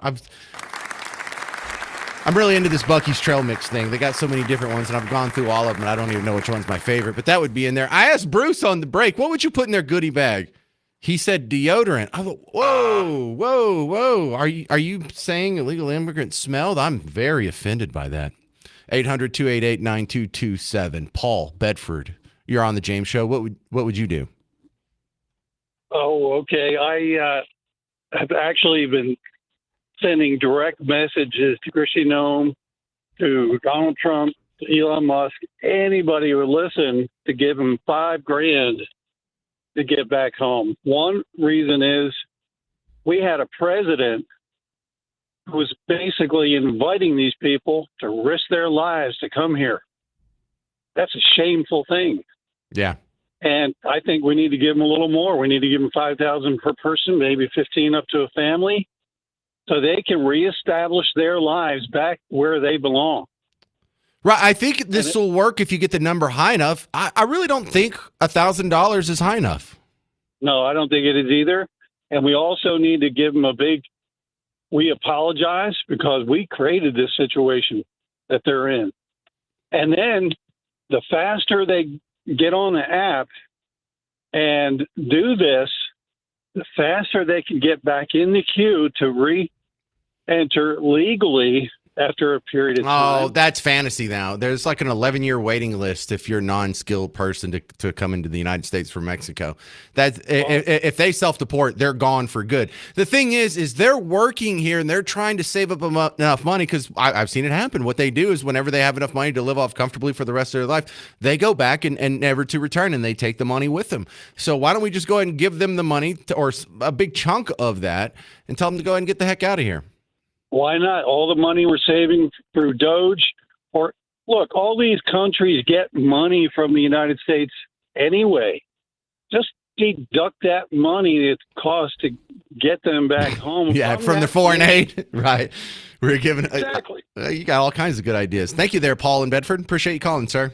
I'm really into this Buc-ee's trail mix thing. They got so many different ones, and I've gone through all of them, and I don't even know which one's my favorite. But that would be in there. I asked Bruce on the break, what would you put in their goodie bag? He said deodorant. I thought, whoa. Are you saying illegal immigrants smelled? I'm very offended by that. 800-288-9227. Paul, Bedford, you're on the James Show. What would you do? Oh, okay. I have actually been sending direct messages to Kristi Noem, to Donald Trump, to Elon Musk, anybody who would listen, to give him $5,000 to get back home. One reason is we had a president who was basically inviting these people to risk their lives to come here. That's a shameful thing. Yeah. And I think we need to give them a little more. We need to give them $5,000 per person, maybe 15 up to a family, so they can reestablish their lives back where they belong. Right. I think this will work if you get the number high enough. I really don't think $1,000 is high enough. No, I don't think it is either. And we also need to give them we apologize because we created this situation that they're in. And then the faster they get on the app and do this, the faster they can get back in the queue to re-enter legally after a period of time. Oh, that's fantasy now. There's like an 11-year waiting list if you're a non-skilled person to come into the United States from Mexico. If they self-deport, they're gone for good. The thing is they're working here and they're trying to save up enough money, because I've seen it happen. What they do is whenever they have enough money to live off comfortably for the rest of their life, they go back and never to return, and they take the money with them. So why don't we just go ahead and give them the money or a big chunk of that and tell them to go ahead and get the heck out of here? Why not? All the money we're saving through Doge, or look, all these countries get money from the United States anyway. Just deduct that money it costs to get them back home. Yeah, from the foreign aid. Right. We're giving exactly. You got all kinds of good ideas. Thank you there, Paul in Bedford. Appreciate you calling, sir.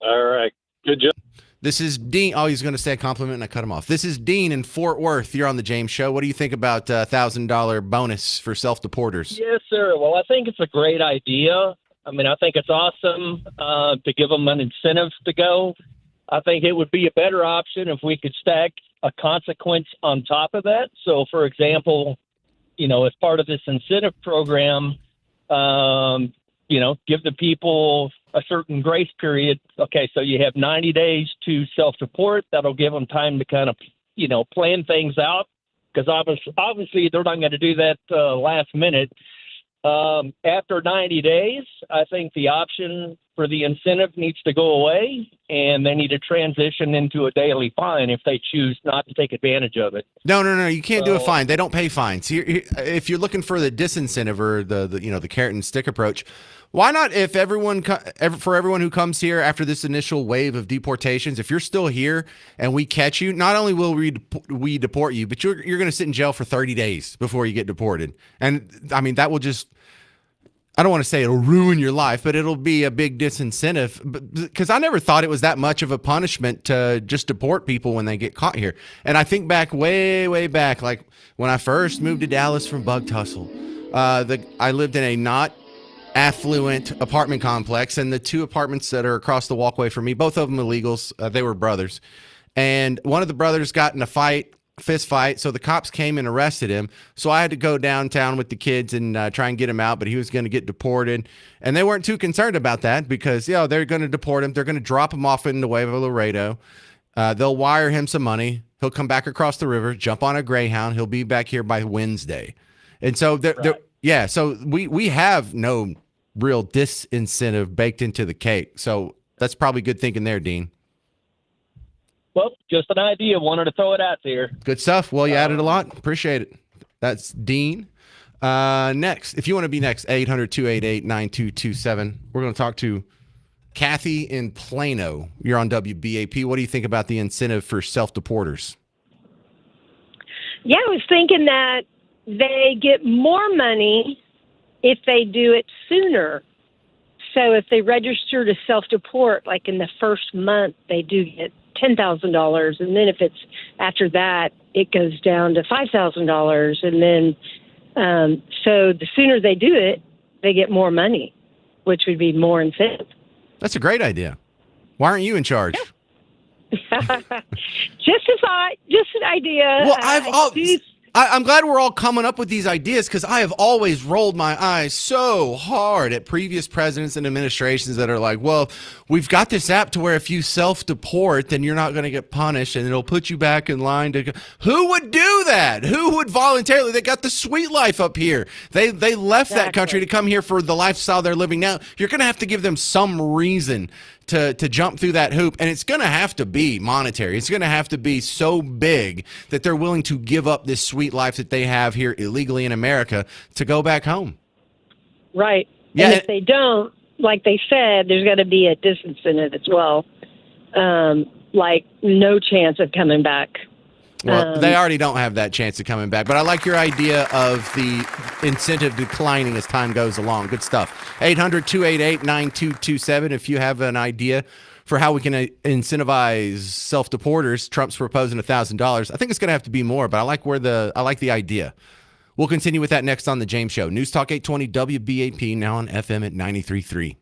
All right. Good job. This is Dean. Oh, he's going to say a compliment, and I cut him off. This is Dean in Fort Worth. You're on the James Show. What do you think about $1,000 bonus for self-deporters? Yes, sir. Well, I think it's a great idea. I mean, I think it's awesome to give them an incentive to go. I think it would be a better option if we could stack a consequence on top of that. So, for example, as part of this incentive program, give the people a certain grace period. Okay, so you have 90 days to self-deport. That'll give them time to kind of, plan things out, because obviously they're not going to do that last minute. After 90 days, I think the option for the incentive needs to go away, and they need to transition into a daily fine if they choose not to take advantage of it. No. You can't do a fine. They don't pay fines. If you're looking for the disincentive or the carrot and stick approach, why not? If for everyone who comes here after this initial wave of deportations, if you're still here and we catch you, not only will we deport you, but you're going to sit in jail for 30 days before you get deported. And I mean, that will just, I don't want to say it'll ruin your life, but it'll be a big disincentive, because I never thought it was that much of a punishment to just deport people when they get caught here. And I think back way back, like when I first moved to Dallas from Bug Tussle, I lived in a not affluent apartment complex, and the two apartments that are across the walkway from me, both of them illegals, they were brothers. And one of the brothers got in a fist fight, so the cops came and arrested him. So I had to go downtown with the kids and try and get him out, but he was going to get deported. And they weren't too concerned about that, because they're going to deport him. They're going to drop him off in Nuevo Laredo. They'll wire him some money. He'll come back across the river, jump on a Greyhound. He'll be back here by Wednesday. And so so we have no real disincentive baked into the cake. So that's probably good thinking there, Dean. Well, just an idea. Wanted to throw it out there. Good stuff. Well, you added a lot. Appreciate it. That's Dean. Next, if you want to be next, 800-288-9227. We're going to talk to Kathy in Plano. You're on WBAP. What do you think about the incentive for self-deporters? Yeah, I was thinking that they get more money if they do it sooner. So if they register to self-deport, like in the first month, they do get $10,000. And then if it's after that, it goes down to $5,000. And then, so the sooner they do it, they get more money, which would be more incentive. That's a great idea. Why aren't you in charge? Just a thought, just an idea. Well, I'm glad we're all coming up with these ideas, because I have always rolled my eyes so hard at previous presidents and administrations that are like, well, we've got this app to where if you self-deport, then you're not going to get punished and it'll put you back in line to go. Who would do that? Who would voluntarily? They got the sweet life up here. They left that country to come here for the lifestyle they're living now. You're going to have to give them some reason to jump through that hoop, and it's going to have to be monetary. It's going to have to be so big that they're willing to give up this sweet life that they have here illegally in America to go back home. Right. Yeah. And if they don't, like they said, there's got to be a disincentive as well. Like no chance of coming back. Well, they already don't have that chance of coming back, but I like your idea of the incentive declining as time goes along. Good stuff. 800-288-9227. If you have an idea for how we can incentivize self-deporters, Trump's proposing $1,000. I think it's going to have to be more, but I like the idea. We'll continue with that next on The James Show. News Talk 820 WBAP, now on FM at 93.3.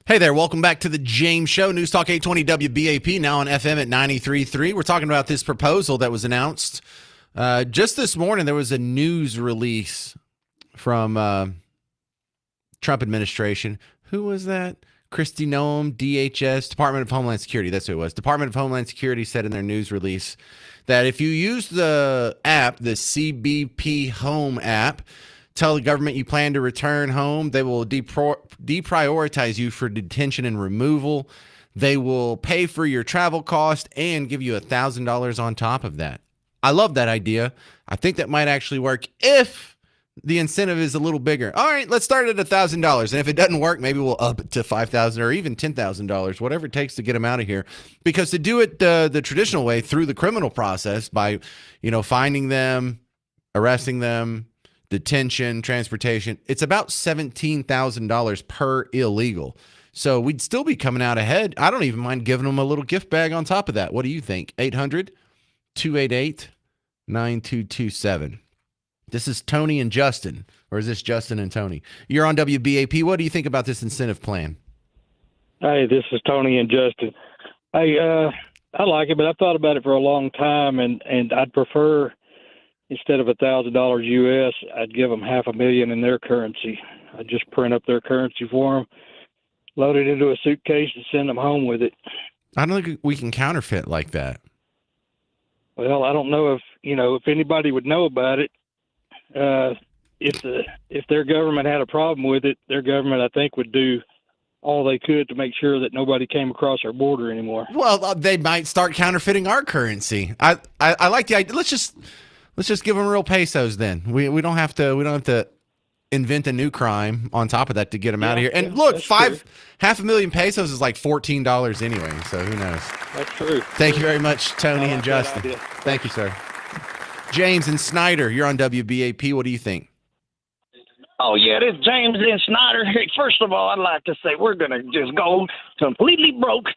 Hey there, welcome back to the James Show. News Talk 820 WBAP, now on FM at 93.3. We're talking about this proposal that was announced just this morning. There was a news release from Trump administration. Who was that? Kristi Noem, DHS, Department of Homeland Security. That's who it was. Department of Homeland Security said in their news release that if you use the app, the CBP Home app, tell the government you plan to return home, they will deprioritize you for detention and removal. They will pay for your travel cost and give you $1,000 on top of that. I love that idea. I think that might actually work if the incentive is a little bigger. All right, let's start at $1,000. And if it doesn't work, maybe we'll up it to $5,000 or even $10,000, whatever it takes to get them out of here. Because to do it the traditional way through the criminal process by, finding them, arresting them, detention, transportation, it's about $17,000 per illegal. So we'd still be coming out ahead. I don't even mind giving them a little gift bag on top of that. What do you think? 800-288-9227. This is Tony and Justin, or is this Justin and Tony? You're on WBAP. What do you think about this incentive plan? Hey, this is Tony and Justin. Hey, I like it, but I've thought about it for a long time, and I'd prefer, instead of $1,000 US, I'd give them $500,000 in their currency. I'd just print up their currency for them, load it into a suitcase, and send them home with it. I don't think we can counterfeit like that. Well, I don't know if anybody would know about it. If their government had a problem with it, their government, I think, would do all they could to make sure that nobody came across our border anymore. Well, they might start counterfeiting our currency. I like the idea. Let's just give them real pesos then. We don't have to invent a new crime on top of that to get them out of here. And look, $500,000 pesos is like $14 anyway. So who knows? That's true. Thank you very much, Tony and Justin. Thank you, sir. James and Snyder, you're on WBAP. What do you think? Oh, yeah, this James and Snyder. Hey, first of all, I'd like to say we're going to just go completely broke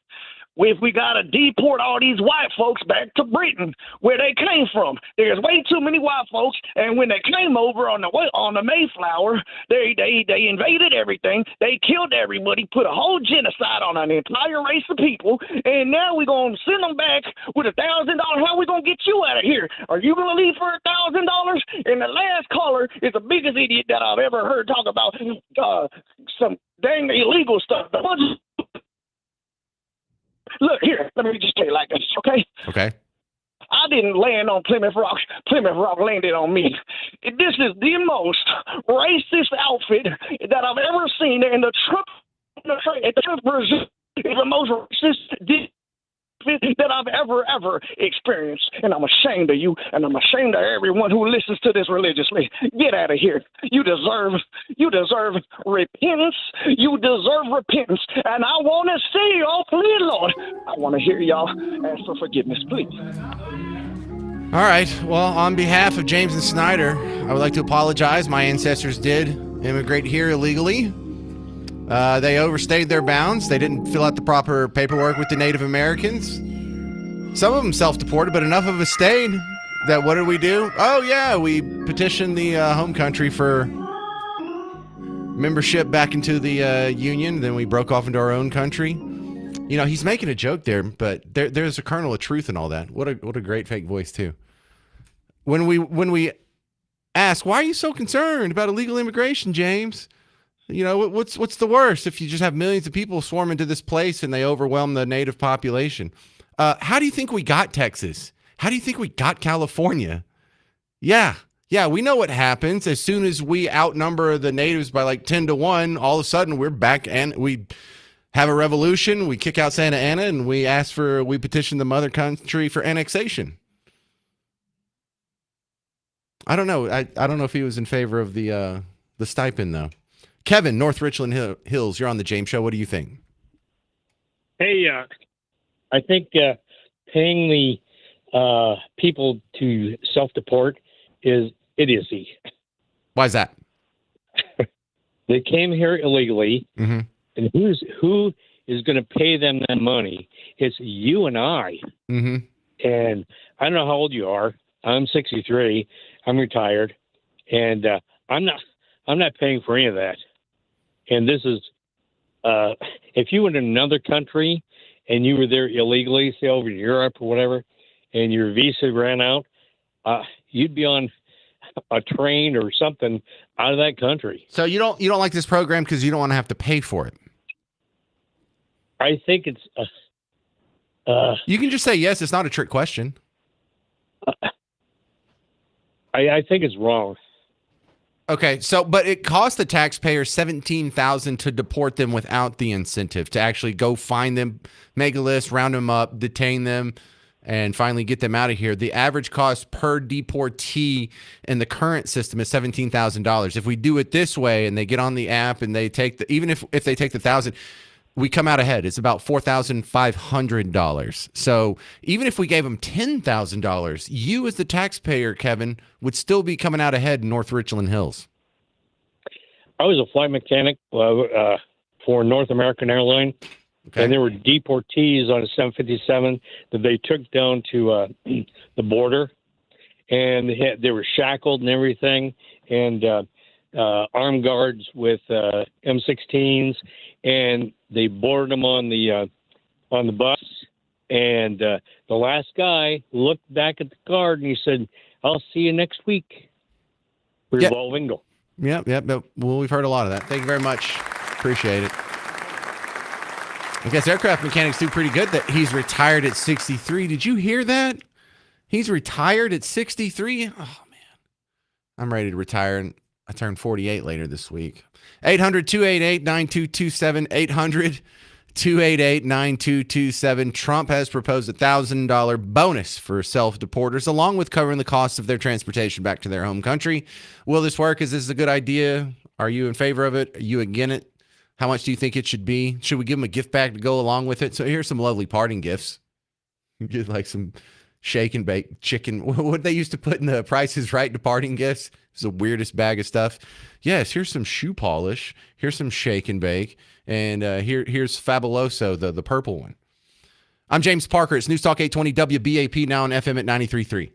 if we got to deport all these white folks back to Britain, where they came from. There's way too many white folks, and when they came over on the Mayflower, they invaded everything. They killed everybody, put a whole genocide on an entire race of people, and now we're going to send them back with $1,000. How are we going to get you out of here? Are you going to leave for $1,000? And the last caller is the biggest idiot that I've ever heard talk about some dang illegal stuff. Look, here, let me just tell you like this, okay? Okay. I didn't land on Plymouth Rock. Plymouth Rock landed on me. This is the most racist outfit that I've ever seen, and the Trump version is the most racist that I've ever experienced. And I'm ashamed of you, and I'm ashamed of everyone who listens to this religiously. Get out of here. You deserve repentance. You deserve repentance. And I want to see y'all, please, Lord. I want to hear y'all ask for forgiveness, please. All right. Well, on behalf of James and Snyder, I would like to apologize. My ancestors did immigrate here illegally. They overstayed their bounds. They didn't fill out the proper paperwork with the Native Americans. Some of them self-deported, but enough of us stayed that what did we do? Oh, yeah, we petitioned the home country for membership back into the Union. Then we broke off into our own country. He's making a joke there, but there's a kernel of truth in all that. What a great fake voice, too. When we ask, why are you so concerned about illegal immigration, James? What's the worst if you just have millions of people swarm into this place and they overwhelm the native population? How do you think we got Texas? How do you think we got California? Yeah, we know what happens. As soon as we outnumber the natives by like 10-1, all of a sudden we're back and we have a revolution. We kick out Santa Anna and we petition the mother country for annexation. I don't know. I don't know if he was in favor of the stipend though. Kevin, North Richland Hills, you're on the James Show. What do you think? Hey, I think paying the people to self-deport is idiocy. Why is that? They came here illegally, mm-hmm. and who is going to pay them that money? It's you and I. Mm-hmm. And I don't know how old you are. I'm 63. I'm retired, and I'm not paying for any of that. And this is if you went in another country and you were there illegally, say over in Europe or whatever, and your visa ran out, you'd be on a train or something out of that country. So you don't like this program because you don't want to have to pay for it. I think it's. You can just say yes. It's not a trick question. I think it's wrong. Okay, so but it cost the taxpayer $17,000 to deport them without the incentive to actually go find them, make a list, round them up, detain them, and finally get them out of here. The average cost per deportee in the current system is $17,000. If we do it this way and they get on the app and they take even if they take the 1,000, we come out ahead. It's about $4,500. So even if we gave them $10,000, you as the taxpayer, Kevin, would still be coming out ahead in North Richland Hills. I was a flight mechanic for North American Airlines, and there were deportees on a 757 that they took down to the border, and they were shackled and everything, and armed guards with M16s, and they boarded them on the bus. And the last guy looked back at the guard and he said, "I'll see you next week." Revolving door. Yep. Well, we've heard a lot of that. Thank you very much. Appreciate it. I guess aircraft mechanics do pretty good that he's retired at 63. Did you hear that? He's retired at 63? Oh, man. I'm ready to retire, and I turn 48 later this week. 800-288-9227. 800-288-9227. Trump has proposed a $1,000 bonus for self-deporters, along with covering the cost of their transportation back to their home country. Will this work? Is this a good idea? Are you in favor of it? Are you against it? How much do you think it should be? Should we give them a gift bag to go along with it? So here's some lovely parting gifts. You get like some shake and bake chicken. What they used to put in the Price is Right departing gifts. It's the weirdest bag of stuff. Yes, here's some shoe polish. Here's some shake and bake. And here's Fabuloso, the purple one. I'm James Parker. It's News Talk 820 WBAP, now on FM at 93.3.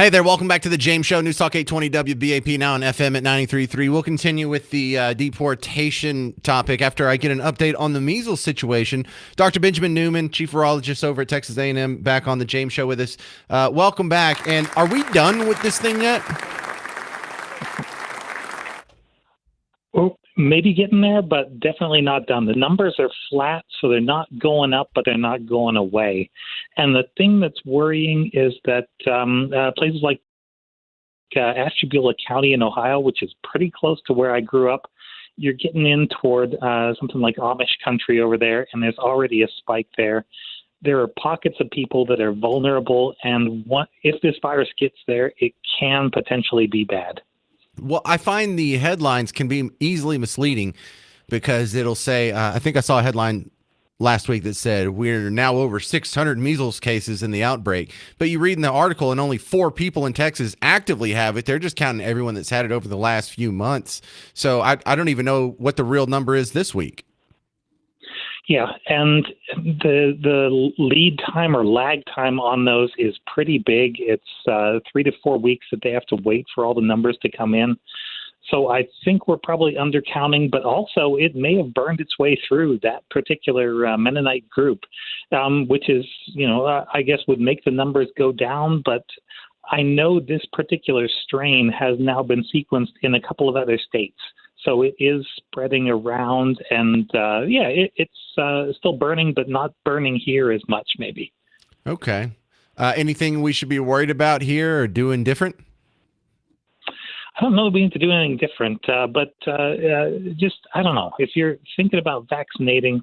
Hey there, welcome back to the James Show, News Talk 820 WBAP, now on FM at 93.3. We'll continue with the deportation topic after I get an update on the measles situation. Dr. Benjamin Newman, chief virologist over at Texas A&M, back on the James Show with us. Welcome back. And are we done with this thing yet? Well, maybe getting there, but definitely not done. The numbers are flat, so they're not going up, but they're not going away. And the thing that's worrying is that places like Ashtabula County in Ohio, which is pretty close to where I grew up, you're getting in toward something like Amish country over there, and there's already a spike there. There are pockets of people that are vulnerable, and if this virus gets there, it can potentially be bad. Well, I find the headlines can be easily misleading because it'll say, I think I saw a headline last week that said, we're now over 600 measles cases in the outbreak. But you read in the article and only 4 people in Texas actively have it. They're just counting everyone that's had it over the last few months. So I don't even know what the real number is this week. Yeah, and the lead time or lag time on those is pretty big. It's 3 to 4 weeks that they have to wait for all the numbers to come in. So I think we're probably undercounting, but also it may have burned its way through that particular Mennonite group, which is, I guess would make the numbers go down. But I know this particular strain has now been sequenced in a couple of other states. So it is spreading around, and it's still burning, but not burning here as much, maybe. Okay. Anything we should be worried about here or doing different? I don't know if we need to do anything different, but just, I don't know. If you're thinking about vaccinating,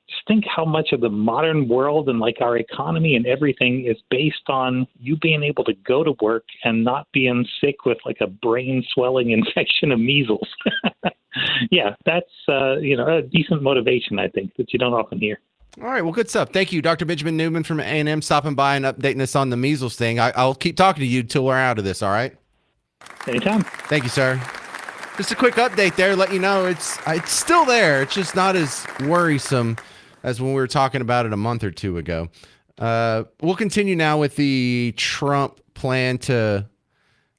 just think how much of the modern world and like our economy and everything is based on you being able to go to work and not being sick with like a brain swelling infection of measles. Yeah, that's a decent motivation, I think, that you don't often hear. All right, well, good stuff. Thank you, Dr. Benjamin Newman from A&M, stopping by and updating us on the measles thing. I'll keep talking to you till we're out of this, all right? Anytime. Thank you, sir. Just a quick update there, let you know it's still there. It's just not as worrisome as when we were talking about it a month or two ago. We'll continue now with the Trump plan to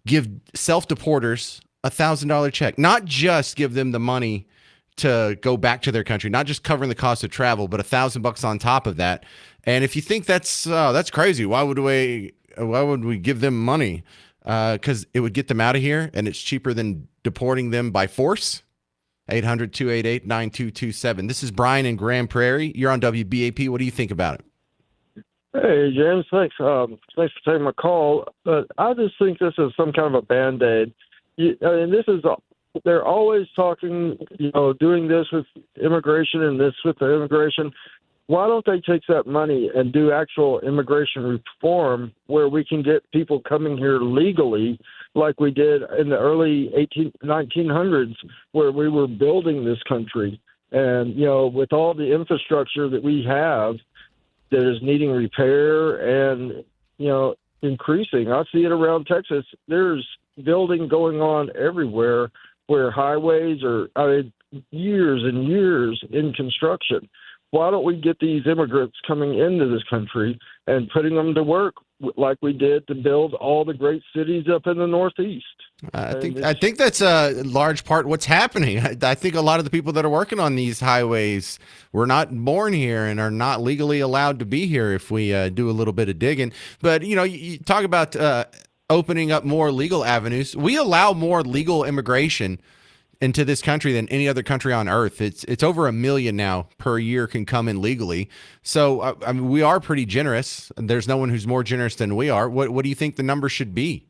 give self-deporters a $1,000 check. Not just give them the money to go back to their country, not just covering the cost of travel, but $1,000 on top of that. And if you think that's crazy, why would we give them money? Because it would get them out of here, and it's cheaper than deporting them by force. 800-288-9227. This is Brian in Grand Prairie. You're on WBAP. What do you think about it? Hey, James. Thanks. Thanks for taking my call. But I just think this is some kind of a Band-Aid. They're always talking, doing this with immigration and this with the immigration. Why don't they take that money and do actual immigration reform where we can get people coming here legally like we did in the early 1900s where we were building this country? And, with all the infrastructure that we have that is needing repair and, increasing. I see it around Texas. There's building going on everywhere where highways are years and years in construction. Why don't we get these immigrants coming into this country and putting them to work like we did to build all the great cities up in the Northeast? I think that's a large part what's happening. I think a lot of the people that are working on these highways were not born here and are not legally allowed to be here if we do a little bit of digging. But, you talk about opening up more legal avenues. We allow more legal immigration into this country than any other country on earth. It's over 1 million now per year can come in legally. So we are pretty generous. There's no one who's more generous than we are. What do you think the number should be?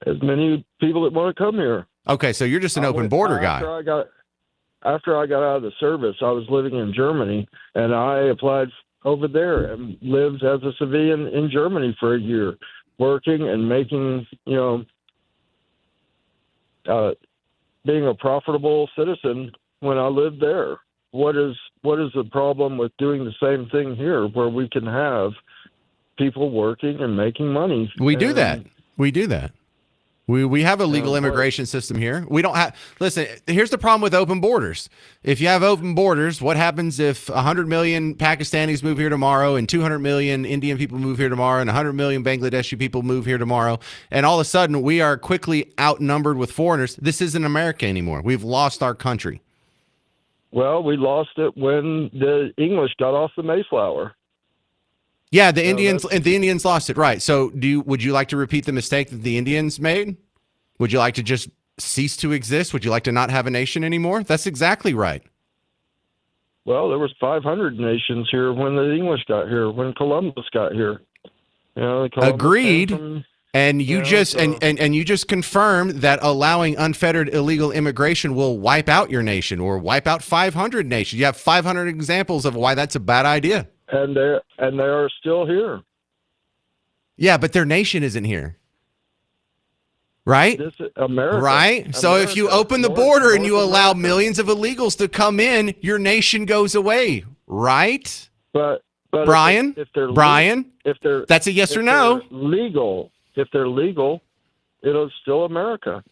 As many people that want to come here. Okay, so you're just an open border guy. After I got out of the service, I was living in Germany, and I applied over there and lived as a civilian in Germany for a year, working and making, being a profitable citizen when I lived there. What is the problem with doing the same thing here where we can have people working and making money? We do that. We have a legal but- immigration system here. We don't have. Listen, here's the problem with open borders. If you have open borders, what happens if 100 million Pakistanis move here tomorrow, and 200 million Indian people move here tomorrow, and 100 million Bangladeshi people move here tomorrow, and all of a sudden we are quickly outnumbered with foreigners? This isn't America anymore. We've lost our country. Well, we lost it when the English got off the Mayflower. Yeah, the Indians lost it, right? So, would you like to repeat the mistake that the Indians made? Would you like to just cease to exist? Would you like to not have a nation anymore? That's exactly right. Well, there was 500 nations here when the English got here, when Columbus got here. You know, Columbus Agreed. came from- And you just so- and you just confirmed that allowing unfettered illegal immigration will wipe out your nation or wipe out 500 nations. You have 500 examples of why that's a bad idea. and they are still here. Yeah, but their nation isn't here. Right? This is America. Right? So if you open the border and you allow millions of illegals to come in, your nation goes away. Right? But Brian? if they're Brian? if they're That's a yes if or no. they're legal, if they're legal, it'll still America.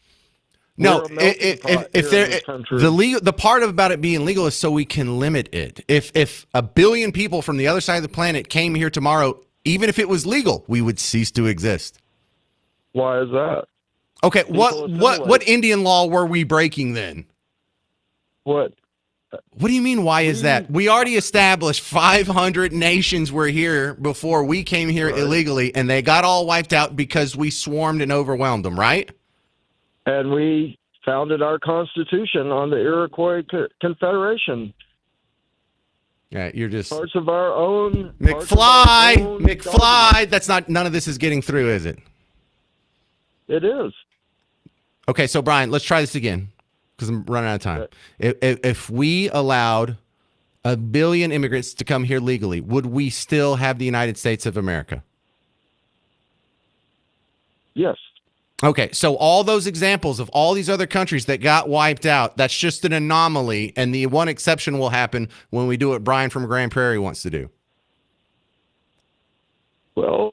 No, We're a melting pot if here in there this country. the part about it being legal is so we can limit it. If a billion people from the other side of the planet came here tomorrow, even if it was legal, we would cease to exist. Why is that? Okay, People assimilate. what Indian law were we breaking then? What? What do you mean? Why is that? We already established 500 nations were here before we came here illegally, and they got all wiped out because we swarmed and overwhelmed them. Right? And we founded our Constitution on the Iroquois Confederation. Yeah, you're just Parts of our own McFly. That's not. None of this is getting through, is it? It is. Okay, so Brian, let's try this again because I'm running out of time. If we allowed 1 billion immigrants to come here legally, would we still have the United States of America? Yes. Okay, so all those examples of all these other countries that got wiped out, that's just an anomaly, and the one exception will happen when we do what Brian from Grand Prairie wants to do. Well,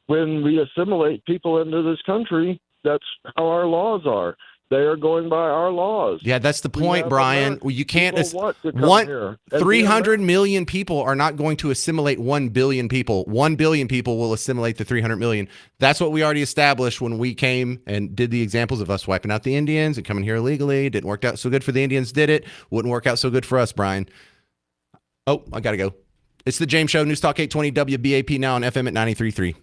when we assimilate people into this country, that's how our laws are. They are going by our laws. Yeah, that's the point, have Brian. American You can't. people want to come here and be 300 million people are not going to assimilate 1 billion people. 1 billion people will assimilate the 300 million. That's what we already established when we came and did the examples of us wiping out the Indians and coming here illegally. Didn't work out so good for the Indians, did it? Wouldn't work out so good for us, Brian. Oh, I got to go. It's the James Show, News Talk 820 WBAP, now on FM at 93.3.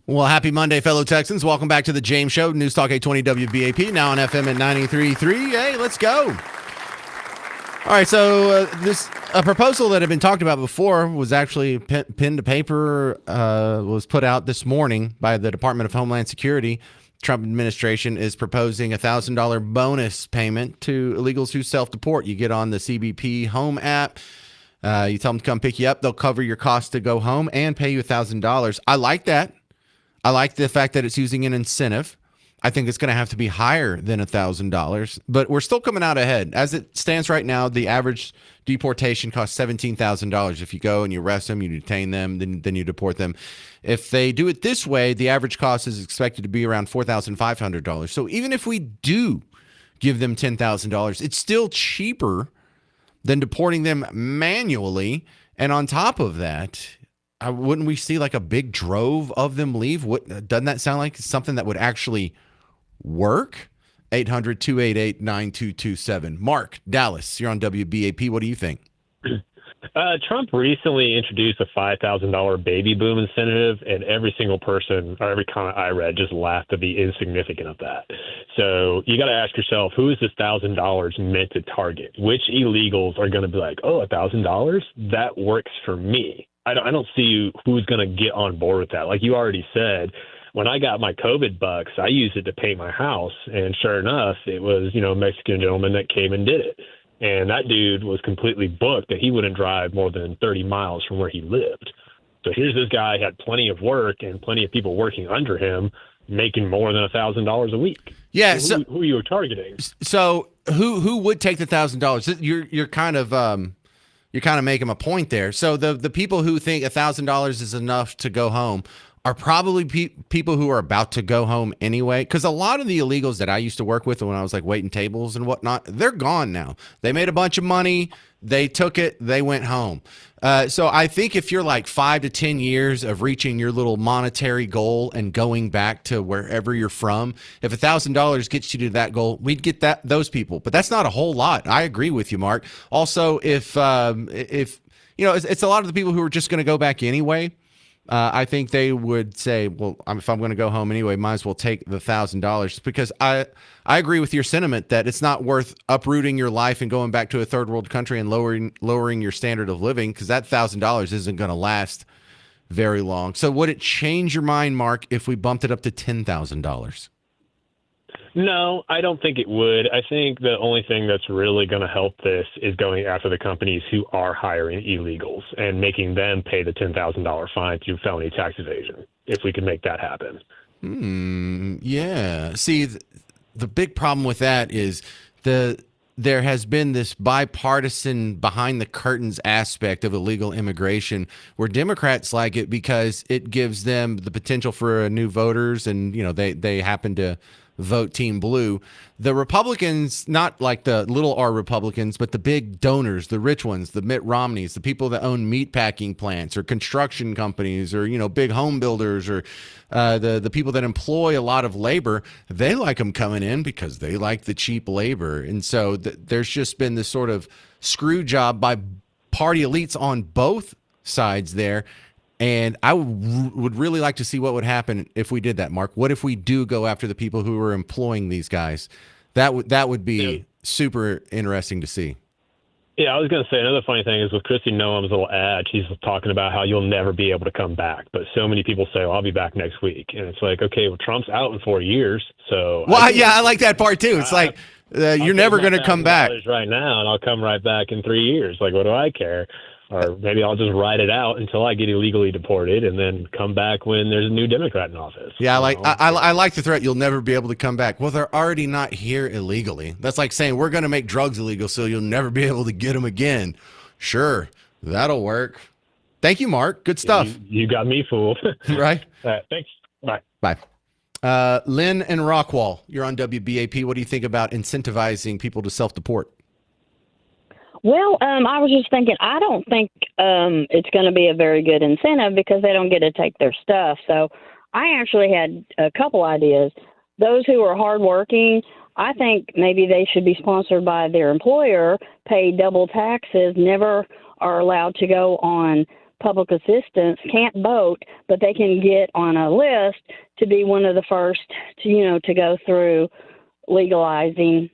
Well, happy Monday, fellow Texans. Welcome back to the James Show, News Talk 820 WBAP, now on FM at 93.3. Hey, let's go. All right, so a proposal that had been talked about before was actually pinned to paper, was put out this morning by the Department of Homeland Security. Trump administration is proposing a $1,000 bonus payment to illegals who self-deport. You get on the CBP Home app. You tell them to come pick you up. They'll cover your costs to go home and pay you $1,000. I like that. I like the fact that it's using an incentive. I think it's going to have to be higher than $1,000, but we're still coming out ahead. As it stands right now, the average deportation costs $17,000. If you go and you arrest them, you detain them, then you deport them. If they do it this way, the average cost is expected to be around $4,500. So even if we do give them $10,000, it's still cheaper than deporting them manually. And on top of that, wouldn't we see like a big drove of them leave? Doesn't that sound like something that would actually work? 800-288-9227. Mark, Dallas, you're on WBAP. What do you think? Trump recently introduced a $5,000 baby boom incentive, and every single person or every comment I read just laughed at the insignificance of that. So you got to ask yourself, who is this $1,000 meant to target? Which illegals are going to be like, oh, $1,000? That works for me. I don't see who's going to get on board with that. Like you already said, when I got my COVID bucks, I used it to paint my house. And sure enough, it was, a Mexican gentleman that came and did it. And that dude was completely booked that he wouldn't drive more than 30 miles from where he lived. So here's this guy had plenty of work and plenty of people working under him, making more than $1,000 a week. Yeah. So who are you targeting? So who would take the $1,000? You're kind of making a point there. So the people who think $1,000 is enough to go home are probably people who are about to go home anyway. Because a lot of the illegals that I used to work with when I was like waiting tables and whatnot, they're gone now. They made a bunch of money. They took it. They went home. So I think if you're like 5 to 10 years of reaching your little monetary goal and going back to wherever you're from, if $1,000 gets you to that goal, we'd get those people. But that's not a whole lot. I agree with you, Mark. Also, if it's a lot of the people who are just going to go back anyway. I think they would say, well, if I'm going to go home anyway, might as well take the $1,000, because I agree with your sentiment that it's not worth uprooting your life and going back to a third world country and lowering your standard of living, because that $1,000 isn't going to last very long. So would it change your mind, Mark, if we bumped it up to $10,000? No, I don't think it would. I think the only thing that's really going to help this is going after the companies who are hiring illegals and making them pay the $10,000 fine through felony tax evasion, if we can make that happen. Yeah. See, the big problem with that is there has been this bipartisan behind the curtains aspect of illegal immigration where Democrats like it because it gives them the potential for new voters, and they happen to vote Team Blue. The Republicans, not like the little R Republicans, but the big donors, the rich ones, the Mitt Romneys, the people that own meatpacking plants or construction companies or, big home builders or the people that employ a lot of labor, they like them coming in because they like the cheap labor. And so there's just been this sort of screw job by party elites on both sides there. And I would really like to see what would happen if we did that, Mark. What if we do go after the people who are employing these guys? That would be super interesting to see. Yeah, I was going to say another funny thing is with Kristi Noem's little ad, she's talking about how you'll never be able to come back. But so many people say, I'll be back next week. And it's like, okay, well, Trump's out in 4 years. So I like that part too. It's like you're never going to come back right now, and I'll come right back in 3 years. Like, what do I care? Or maybe I'll just ride it out until I get illegally deported and then come back when there's a new Democrat in office. Yeah, I like the threat. You'll never be able to come back. Well, they're already not here illegally. That's like saying we're going to make drugs illegal so you'll never be able to get them again. Sure, that'll work. Thank you, Mark. Good stuff. You got me fooled. Right? Thanks. Bye. Bye. Lynn and Rockwall, you're on WBAP. What do you think about incentivizing people to self-deport? Well, I was just thinking, I don't think it's going to be a very good incentive because they don't get to take their stuff. So I actually had a couple ideas. Those who are hardworking, I think maybe they should be sponsored by their employer, pay double taxes, never are allowed to go on public assistance can't vote, but they can get on a list to be one of the first to go through legalizing,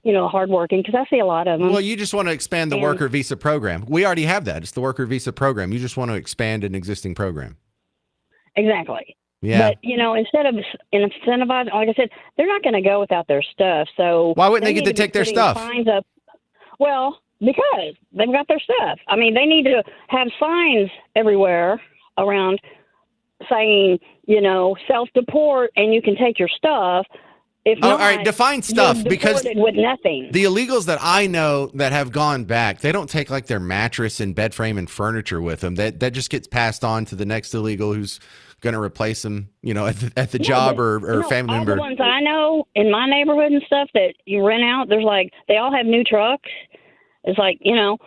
hardworking, because I see a lot of them. Well, you just want to expand the worker visa program. We already have that. It's the worker visa program. You just want to expand an existing program. Exactly. Yeah. But, instead of incentivizing, like I said, they're not going to go without their stuff. So why wouldn't they get need to take their putting stuff? Signs up. Well, because they've got their stuff. I mean, they need to have signs everywhere around saying, self-deport and you can take your stuff. If not, all right, define stuff, you're because deported with nothing. The illegals that I know that have gone back, they don't take like their mattress and bed frame and furniture with them. That just gets passed on to the next illegal who's going to replace them, at the job or family member. All the ones I know in my neighborhood and stuff that you rent out, they all have new trucks. It's like, if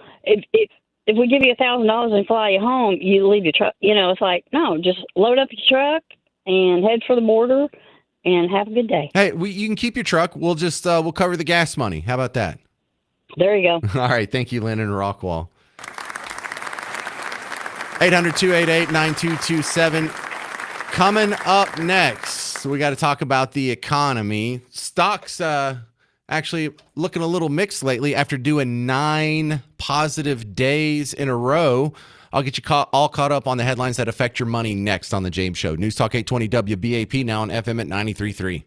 we give you $1,000 and fly you home, you leave your truck. It's like, no, just load up your truck and head for the border and have a good day. Hey, you can keep your truck. We'll just we'll cover the gas money. How about that? There you go. All right. Thank you, Lynn and Rockwall. 800-288-9227. Coming up next, we got to talk about the economy. Stocks actually looking a little mixed lately after doing 9 positive days in a row. I'll get you all caught up on the headlines that affect your money next on The James Show. News Talk 820 WBAP, now on FM at 93.3.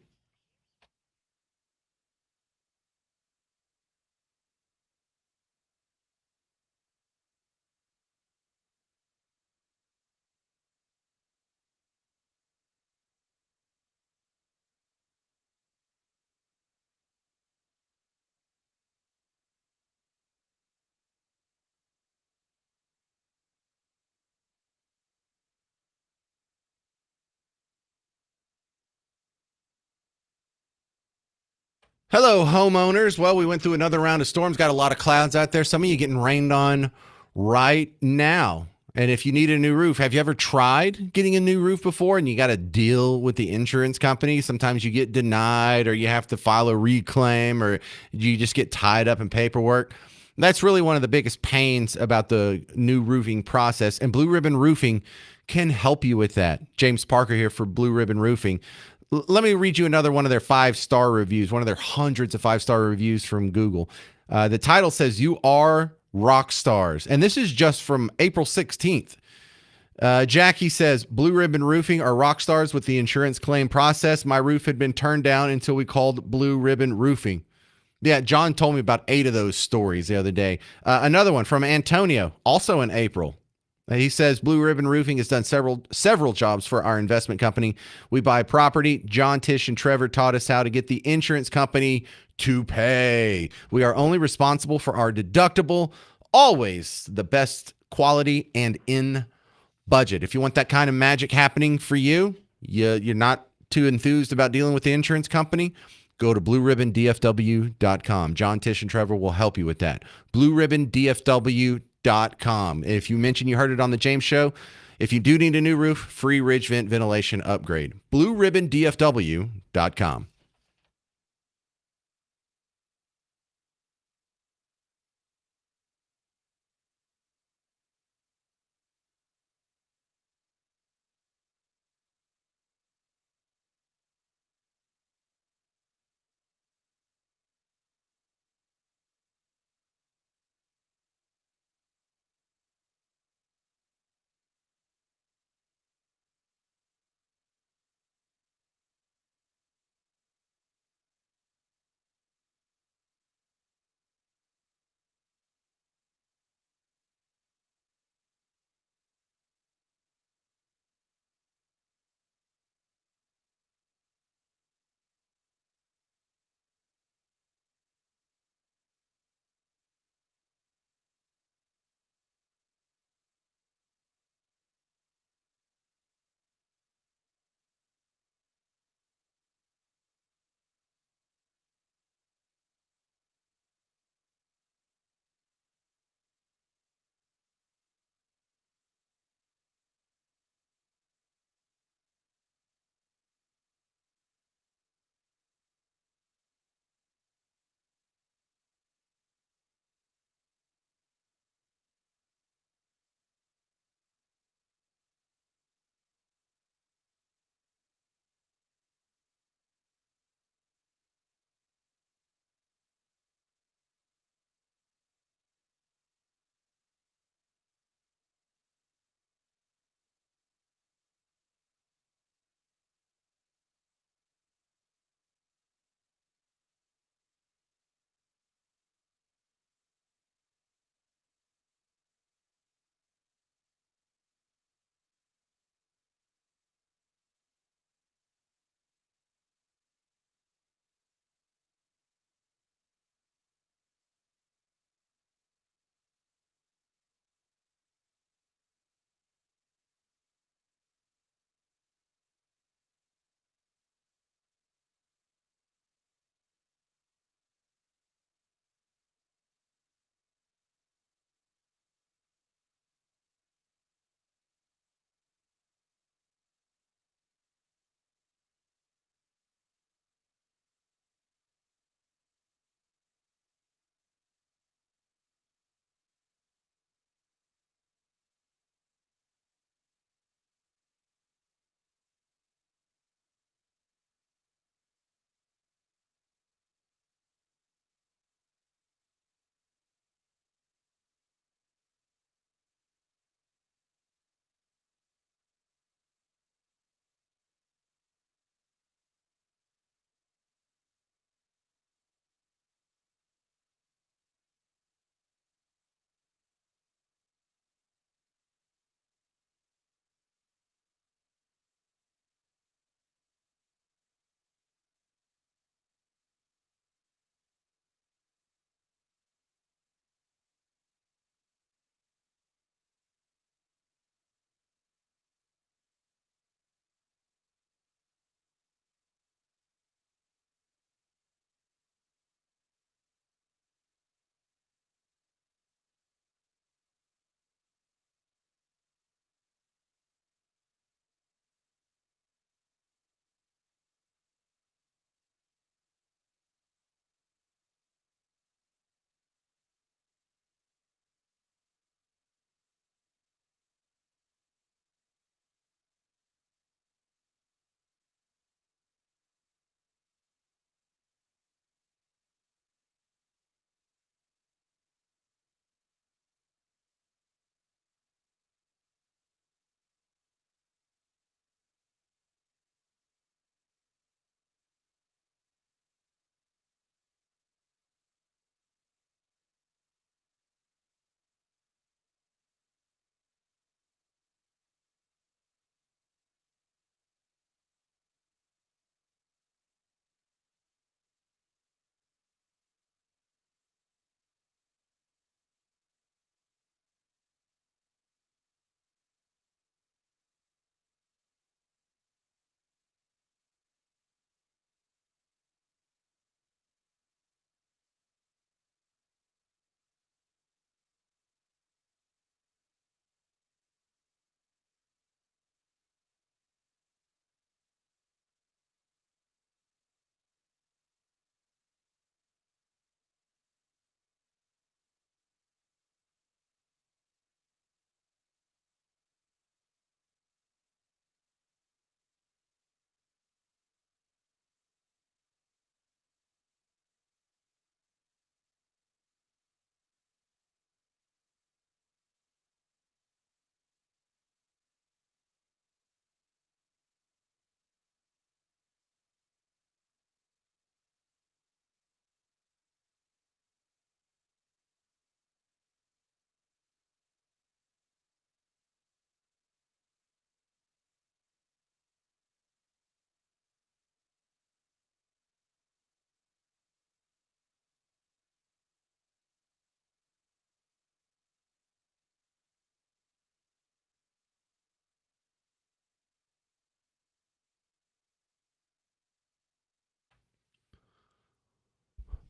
Hello, homeowners. Well, we went through another round of storms. Got a lot of clouds out there. Some of you getting rained on right now. And if you need a new roof, have you ever tried getting a new roof before and you got to deal with the insurance company? Sometimes you get denied or you have to file a reclaim or you just get tied up in paperwork. That's really one of the biggest pains about the new roofing process. And Blue Ribbon Roofing can help you with that. James Parker here for Blue Ribbon Roofing. Let me read you another one of their 5-star reviews, one of their hundreds of 5-star reviews from Google. The title says, "You are rock stars." And this is just from April 16th. Jackie says, "Blue Ribbon Roofing are rock stars with the insurance claim process. My roof had been turned down until we called Blue Ribbon Roofing." Yeah, John told me about 8 of those stories the other day. Another one from Antonio, also in April. He says, "Blue Ribbon Roofing has done several jobs for our investment company. We buy property. John, Tish, and Trevor taught us how to get the insurance company to pay. We are only responsible for our deductible, always the best quality and in budget." If you want that kind of magic happening for you, you're not too enthused about dealing with the insurance company, go to blueribbondfw.com. John, Tish, and Trevor will help you with that. blueribbondfw.com. If you mention you heard it on the James Show, if you do need a new roof, free ridge vent ventilation upgrade. blueribbondfw.com.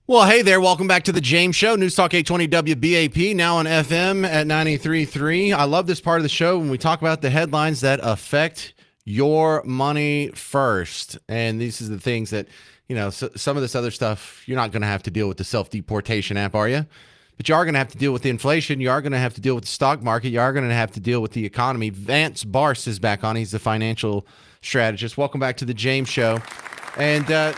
Well, hey there. Welcome back to the James Show. News Talk 820 WBAP, now on FM at 93.3. I love this part of the show when we talk about the headlines that affect your money first. And these are the things that, some of this other stuff, you're not going to have to deal with the self-deportation app, are you? But you are going to have to deal with the inflation. You are going to have to deal with the stock market. You are going to have to deal with the economy. Vance Barse is back on. He's the financial strategist. Welcome back to the James Show. And,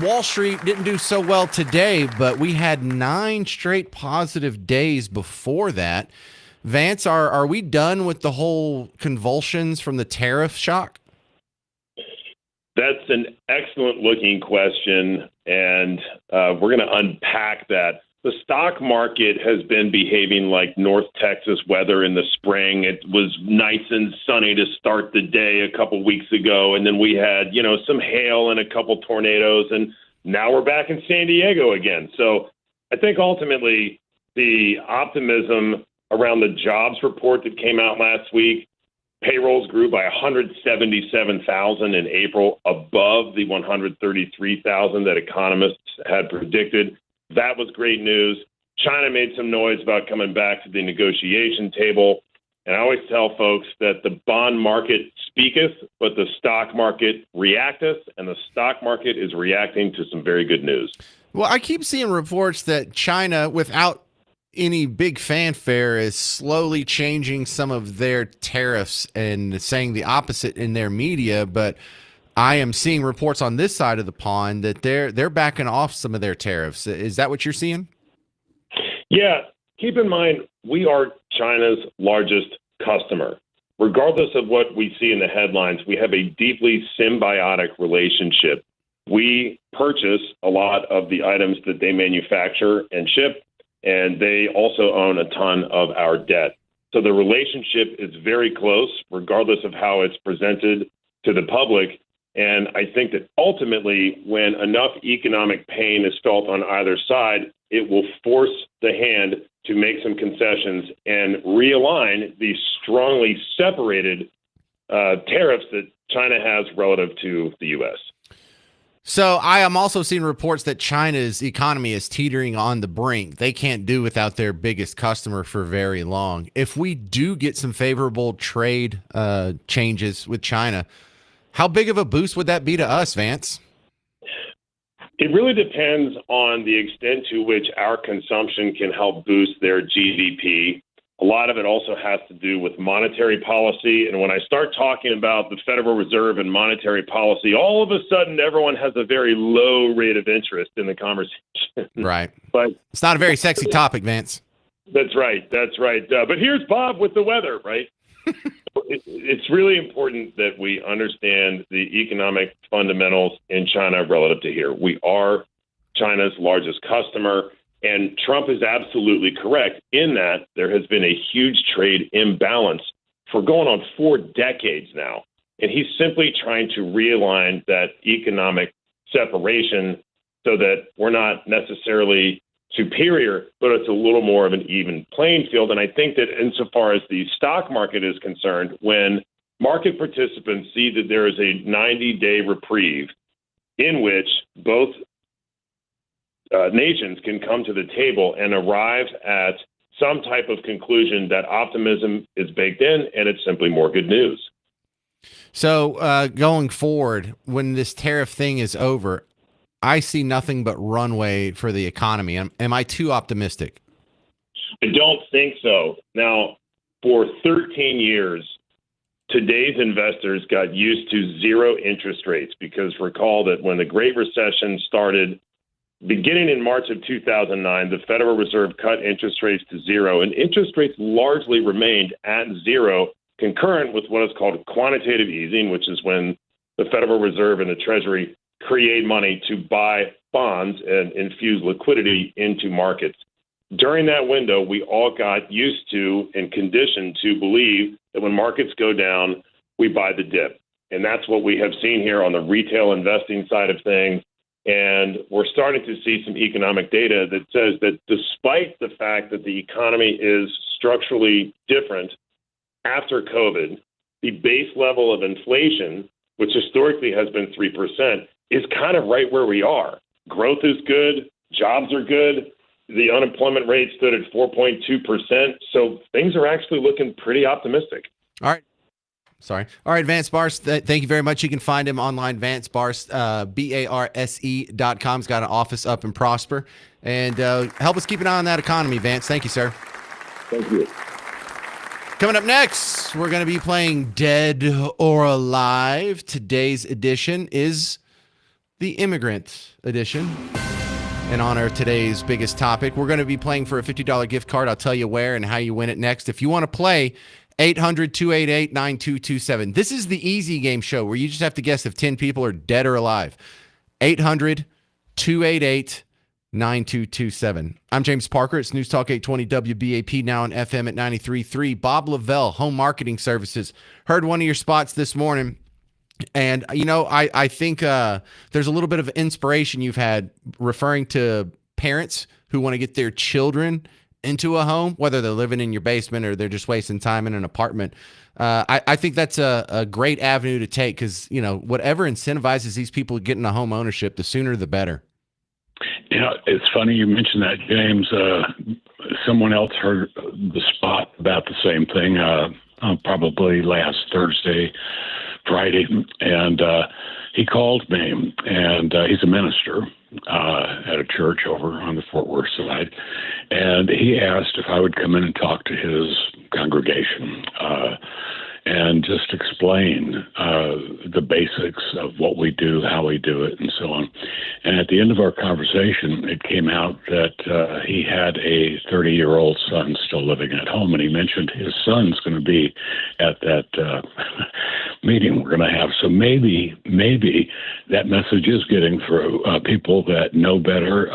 Wall Street didn't do so well today, but we had 9 straight positive days before that. Vance, are we done with the whole convulsions from the tariff shock? That's an excellent looking question, and we're going to unpack that. The stock market has been behaving like North Texas weather in the spring. It was nice and sunny to start the day a couple weeks ago, and then we had, some hail and a couple tornadoes, and now we're back in San Diego again. So I think ultimately the optimism around the jobs report that came out last week, payrolls grew by 177,000 in April, above the 133,000 that economists had predicted. That was great news. China made some noise about coming back to the negotiation table. And I always tell folks that the bond market speaketh, but the stock market reacteth, and the stock market is reacting to some very good news. Well, I keep seeing reports that China, without any big fanfare, is slowly changing some of their tariffs and saying the opposite in their media, but I am seeing reports on this side of the pond that they're backing off some of their tariffs. Is that what you're seeing? Yeah. Keep in mind, we are China's largest customer. Regardless of what we see in the headlines, we have a deeply symbiotic relationship. We purchase a lot of the items that they manufacture and ship, and they also own a ton of our debt. So the relationship is very close, regardless of how it's presented to the public. And I think that ultimately, when enough economic pain is felt on either side, it will force the hand to make some concessions and realign these strongly separated tariffs that China has relative to the U.S. So I am also seeing reports that China's economy is teetering on the brink. They can't do without their biggest customer for very long. If we do get some favorable trade changes with China, how big of a boost would that be to us, Vance? It really depends on the extent to which our consumption can help boost their GDP. A lot of it also has to do with monetary policy. And when I start talking about the Federal Reserve and monetary policy, all of a sudden everyone has a very low rate of interest in the conversation. Right. But it's not a very sexy topic, Vance. That's right. That's right. But here's Bob with the weather, right? It's really important that we understand the economic fundamentals in China relative to here. We are China's largest customer, and Trump is absolutely correct in that there has been a huge trade imbalance for going on 4 decades now. And he's simply trying to realign that economic separation so that we're not necessarily superior, but it's a little more of an even playing field. And I think that insofar as the stock market is concerned, when market participants see that there is a 90-day reprieve in which both nations can come to the table and arrive at some type of conclusion, that optimism is baked in, and it's simply more good news. So going forward, when this tariff thing is over, I see nothing but runway for the economy. Am I too optimistic? I don't think so. Now, for 13 years, today's investors got used to zero interest rates because recall that when the Great Recession started, beginning in March of 2009, the Federal Reserve cut interest rates to zero, and interest rates largely remained at zero, concurrent with what is called quantitative easing, which is when the Federal Reserve and the Treasury create money to buy bonds and infuse liquidity into markets. During that window, we all got used to and conditioned to believe that when markets go down, we buy the dip. And that's what we have seen here on the retail investing side of things. And we're starting to see some economic data that says that despite the fact that the economy is structurally different after COVID, the base level of inflation, which historically has been 3%, is kind of right where we are. Growth is good. Jobs are good. The unemployment rate stood at 4.2%. So things are actually looking pretty optimistic. All right. Sorry. All right, Vance Bars, thank you very much. You can find him online, Vance Bars, BARSE.com. He's got an office up in Prosper. And help us keep an eye on that economy, Vance. Thank you, sir. Thank you. Coming up next, we're going to be playing Dead or Alive. Today's edition is the Immigrant Edition. In honor of today's biggest topic, we're going to be playing for a $50 gift card. I'll tell you where and how you win it next. If you want to play, 800-288-9227. This is the easy game show where you just have to guess if 10 people are dead or alive. 800-288-9227. I'm James Parker. It's News Talk 820 WBAP, now on FM at 93.3. Bob Lavelle, Home Marketing Services. Heard one of your spots this morning. And, I think there's a little bit of inspiration you've had referring to parents who want to get their children into a home, whether they're living in your basement or they're just wasting time in an apartment. I think that's a great avenue to take because, whatever incentivizes these people getting a home ownership, the sooner the better. It's funny you mentioned that, James. Someone else heard the spot about the same thing probably last Thursday, Friday, and he called me, and he's a minister at a church over on the Fort Worth side, and he asked if I would come in and talk to his congregation and just explain the basics of what we do, how we do it, and so on. And at the end of our conversation, it came out that he had a 30-year-old son still living at home, and he mentioned his son's going to be at that meeting we're going to have. So maybe that message is getting through. People that know better,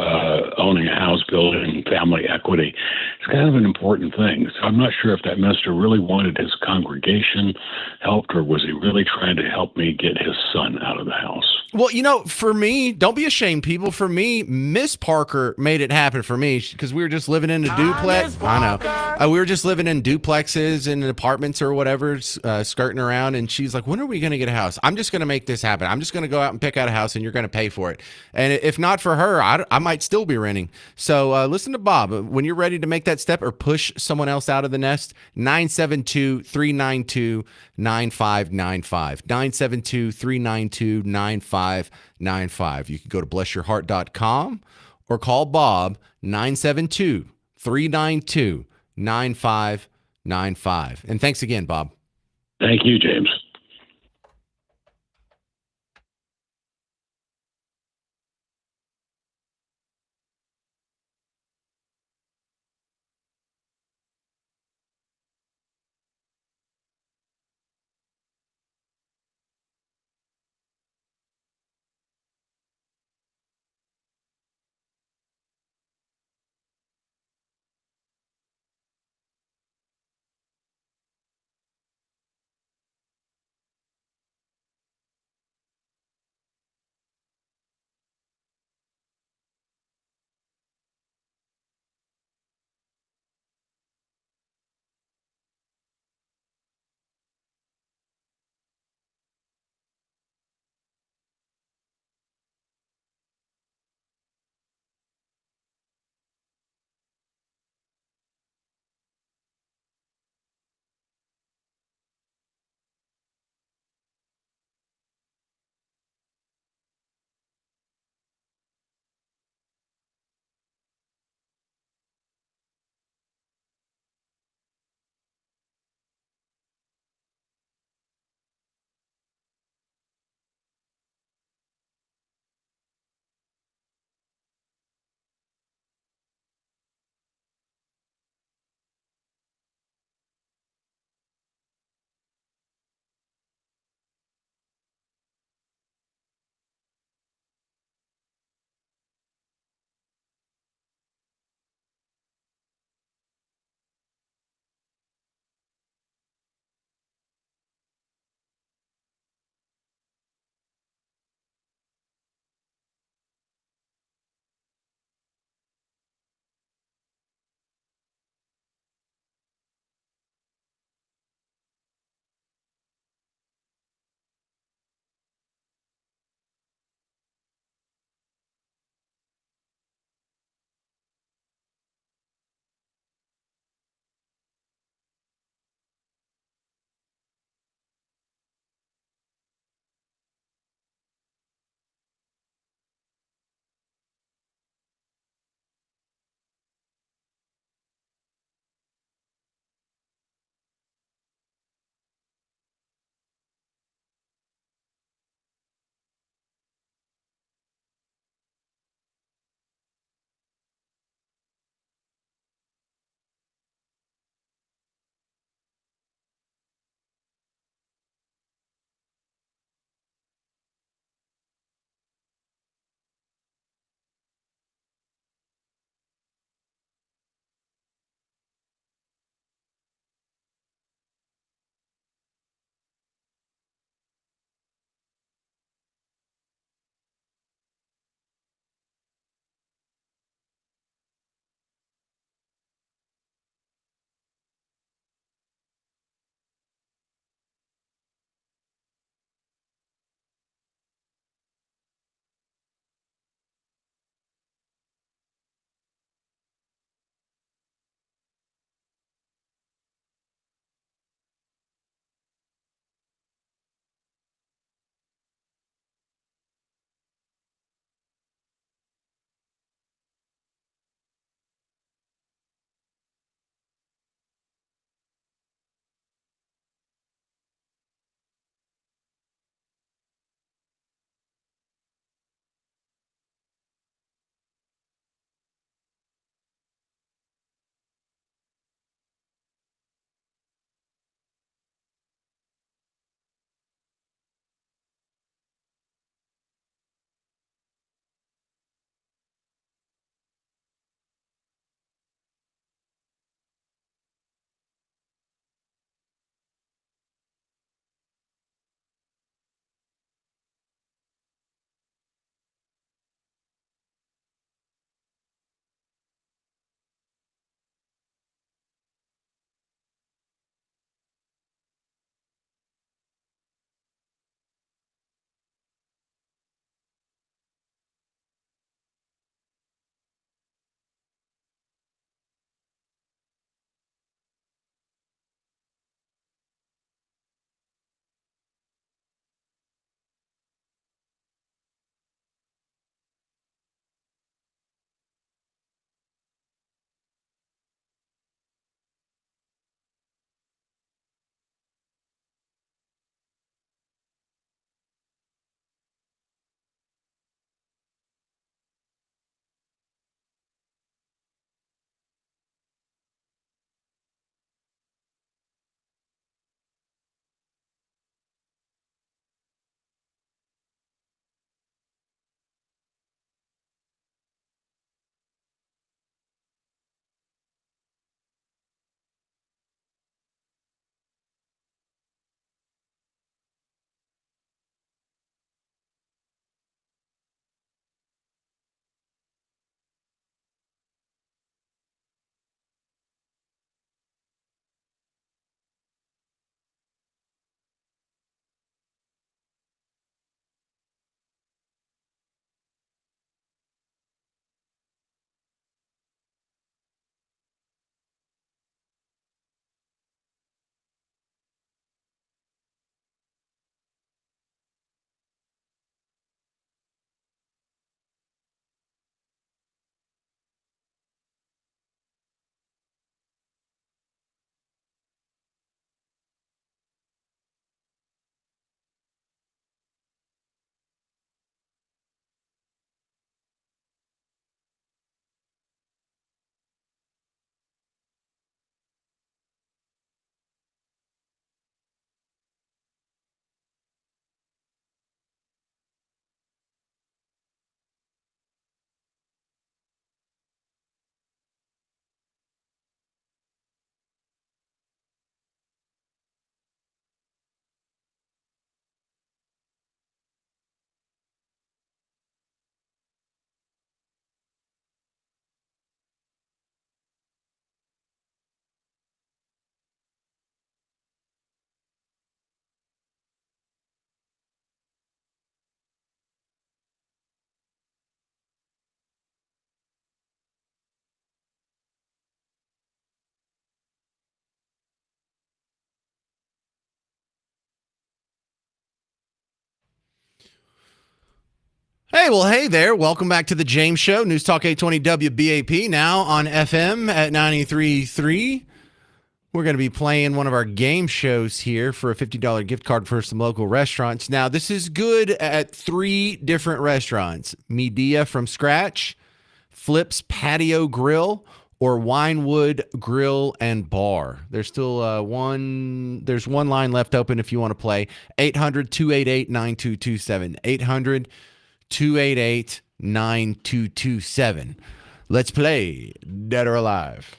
owning a house, building family equity, it's kind of an important thing. So I'm not sure if that minister really wanted his congregation helped, or was he really trying to help me get his son out of the house? Well, for me, don't be ashamed, people. For me, Miss Parker made it happen for me because we were just living in a duplex. I know. We were just living in duplexes and apartments or whatever, skirting around. And she's like, when are we going to get a house? I'm just going to make this happen. I'm just going to go out and pick out a house and you're going to pay for it. And if not for her, I might still be renting. So listen to Bob. When you're ready to make that step or push someone else out of the nest, 972-392-9595. 972-392-9595. You can go to blessyourheart.com or call Bob 972-392-9595. And thanks again, Bob. Thank you, James. Hey, well, hey there. Welcome back to the James Show. News Talk 820 WBAP, now on FM at 93.3. We're going to be playing one of our game shows here for a $50 gift card for some local restaurants. Now, this is good at 3 different restaurants. Medea from Scratch, Flip's Patio Grill, or Winewood Grill and Bar. There's still one line left open if you want to play. 800-288-9227. 800-288-9227. Let's play Dead or Alive.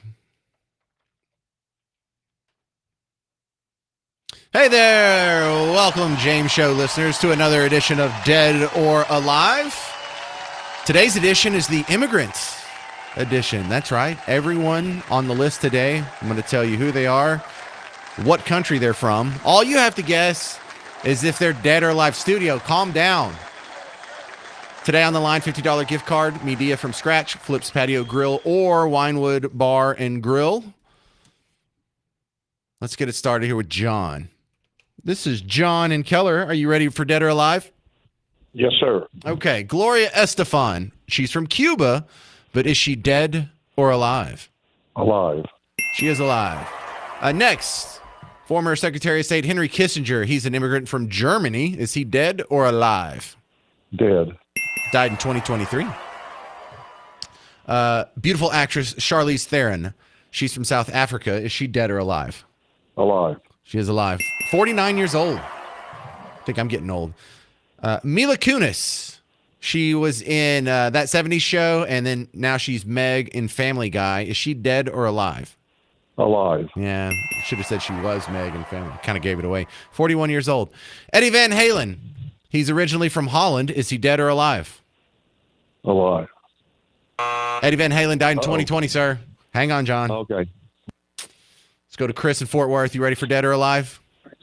Hey there. Welcome, James Show listeners, to another edition of Dead or Alive. Today's edition is the Immigrants edition. That's right. Everyone on the list today, I'm going to tell you who they are, what country they're from. All you have to guess is if they're dead or alive. Studio, calm down. Today on the line, $50 gift card, Medea from Scratch, Flip's Patio Grill, or Winewood Bar and Grill. Let's get it started here with John. This is John and Keller. Are you ready for Dead or Alive? Yes, sir. Okay. Gloria Estefan. She's from Cuba, but is she dead or alive? Alive. She is alive. Next, former Secretary of State Henry Kissinger. He's an immigrant from Germany. Is he dead or alive? Dead. Died in 2023. Beautiful actress Charlize Theron. She's from South Africa. Is she dead or alive? Alive. She is alive. 49 years old. I think I'm getting old. Mila Kunis. She was in That 70s Show, and then now she's Meg in Family Guy. Is she dead or alive? Alive. Yeah, I should have said she was Meg in Family. Kind of gave it away. 41 years old. Eddie Van Halen. He's originally from Holland. Is he dead or alive? Alive. Eddie Van Halen died in 2020, sir. Hang on, John. Okay. Let's go to Chris in Fort Worth. You ready for Dead or Alive?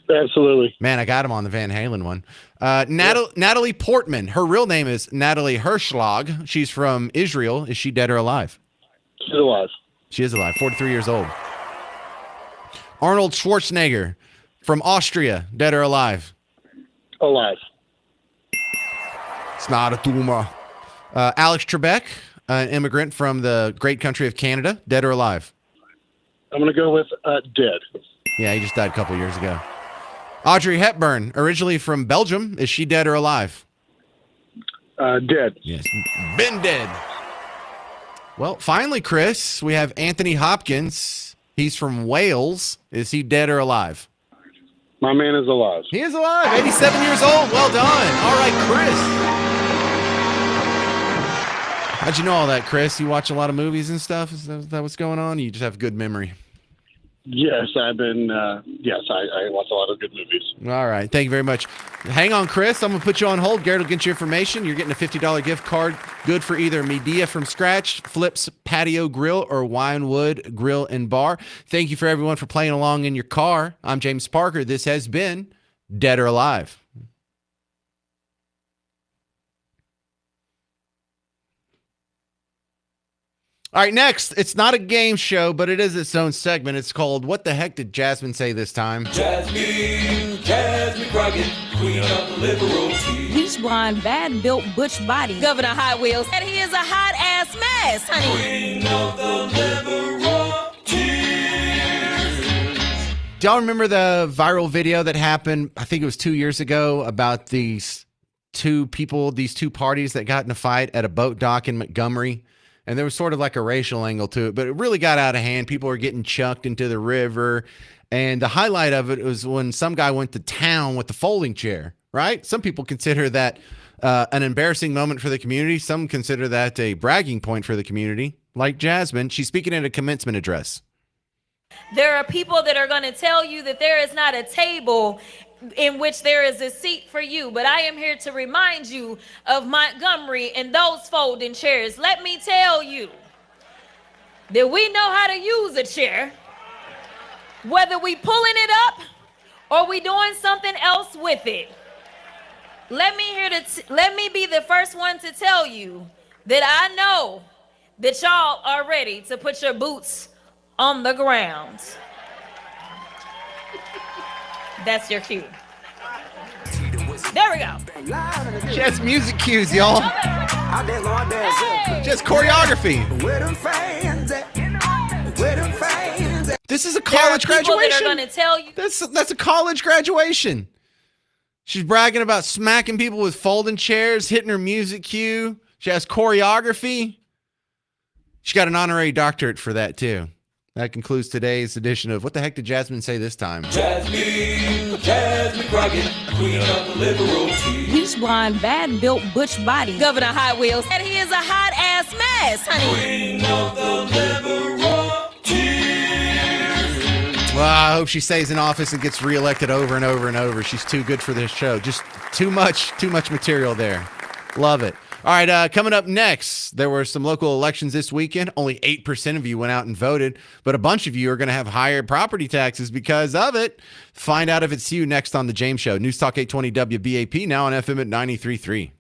Absolutely. Man, I got him on the Van Halen one. Natalie Portman. Her real name is Natalie Hirschlag. She's from Israel. Is she dead or alive? She's alive. She is alive. 43 years old. Arnold Schwarzenegger from Austria. Dead or alive? Alive. It's not a tumor. Alex Trebek, an immigrant from the great country of Canada. Dead or alive? I'm going to go with dead. Yeah, he just died a couple years ago. Audrey Hepburn, originally from Belgium. Is she dead or alive? Dead. Yes, been dead. Well, finally, Chris, we have Anthony Hopkins. He's from Wales. Is he dead or alive? My man is alive. He is alive. 87 years old. Well done. All right, Chris. How'd you know all that, Chris? You watch a lot of movies and stuff? Is that what's going on? You just have good memory. Yes, I've been. Yes, I watch a lot of good movies. All right. Thank you very much. Hang on, Chris. I'm going to put you on hold. Garrett will get you information. You're getting a $50 gift card, good for either Medea from Scratch, Flip's Patio Grill, or Winewood Grill and Bar. Thank you for everyone for playing along in your car. I'm James Parker. This has been Dead or Alive. All right, next, it's not a game show, but it is its own segment. It's called What the Heck Did Jasmine Say This Time? Jasmine Crockett, queen of the liberal tea. Bleach blonde, bad built butch body. Governor Hot Wheels. And he is a hot ass mess, honey. Queen of the liberal tea. Do y'all remember the viral video that happened, I think it was 2 years ago, about these two parties that got in a fight at a boat dock in Montgomery? And there was sort of like a racial angle to it, but it really got out of hand. People were getting chucked into the river. And the highlight of it was when some guy went to town with the folding chair, right? Some people consider that an embarrassing moment for the community. Some consider that a bragging point for the community. Like Jasmine, she's speaking at a commencement address. There are people that are going to tell you that there is not a table in which there is a seat for you, but I am here to remind you of Montgomery and those folding chairs. Let me tell you that we know how to use a chair, whether we pulling it up or we doing something else with it. Let me be the first one to tell you that I know that y'all are ready to put your boots on the ground. That's your cue. There There we go. Just music cues, y'all. Just choreography. This is a college There are people graduation. that are going to tell you. That's a college graduation. She's bragging about smacking people with folding chairs, hitting her music cue. She has choreography. She got an honorary doctorate for that, too. That concludes today's edition of What the Heck Did Jasmine Say This Time? Jasmine Crockett, queen of the liberal tea. Bleach blonde, bad built butch body. Governor Hot Wheels. And he is a hot ass mess, honey. Queen of the liberal tea. Well, I hope she stays in office and gets reelected over and over and over. She's too good for this show. Just too much material there. Love it. All right, coming up next, there were some local elections this weekend. Only 8% of you went out and voted, but a bunch of you are going to have higher property taxes because of it. Find out if it's you next on The James Show. News Talk 820 WBAP, now on FM at 93.3.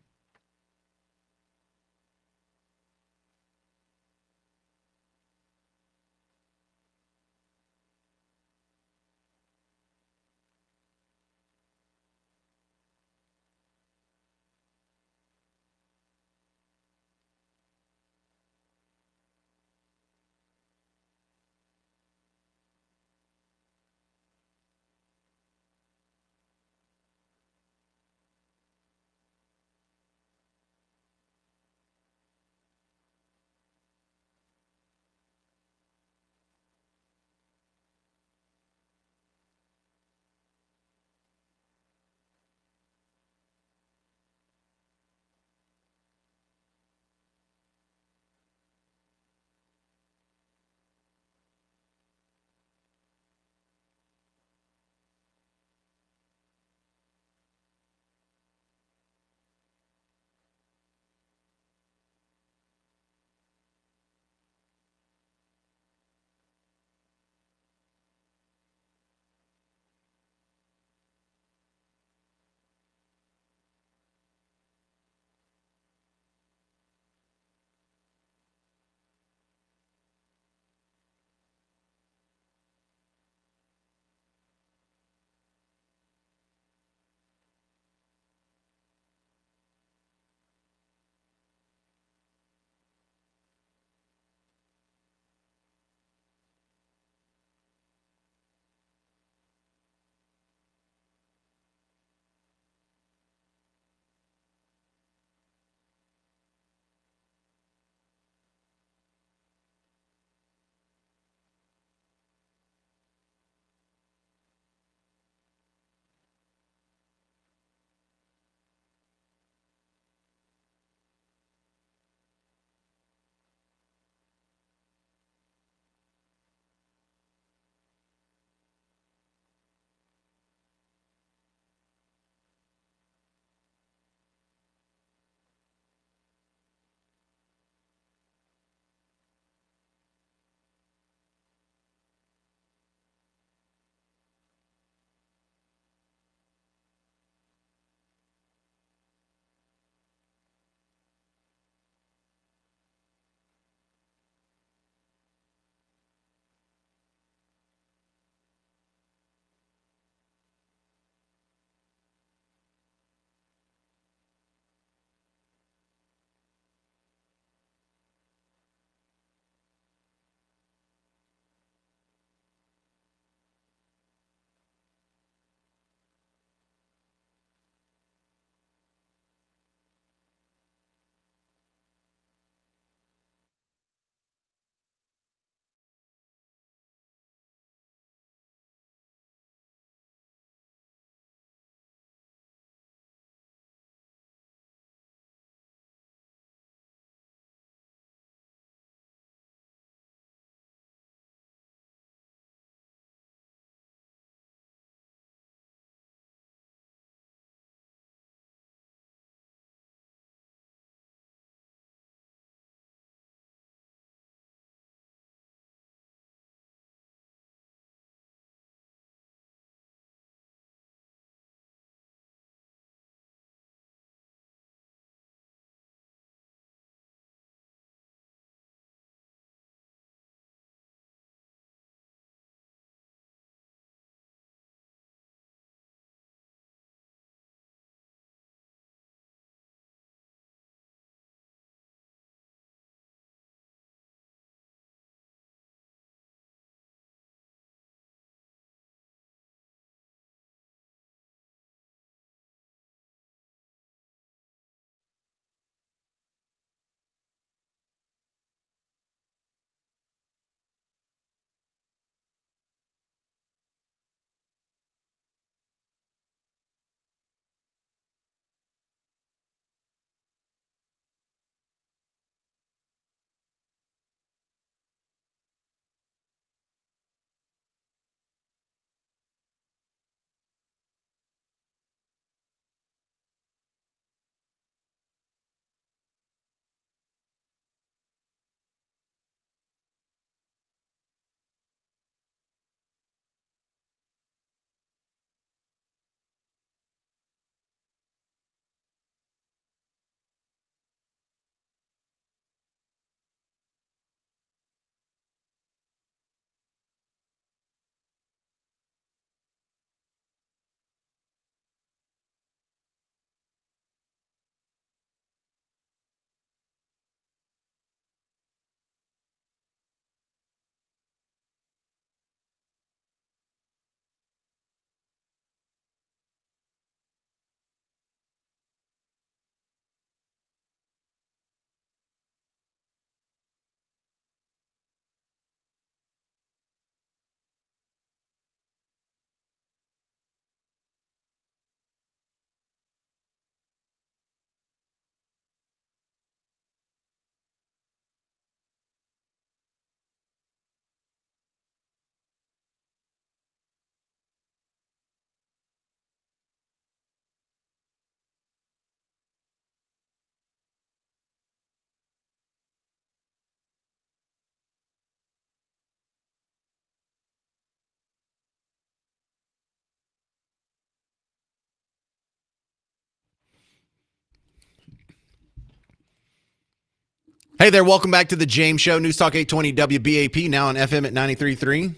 Hey there, welcome back to the James Show. News Talk 820 WBAP, now on FM at 93.3.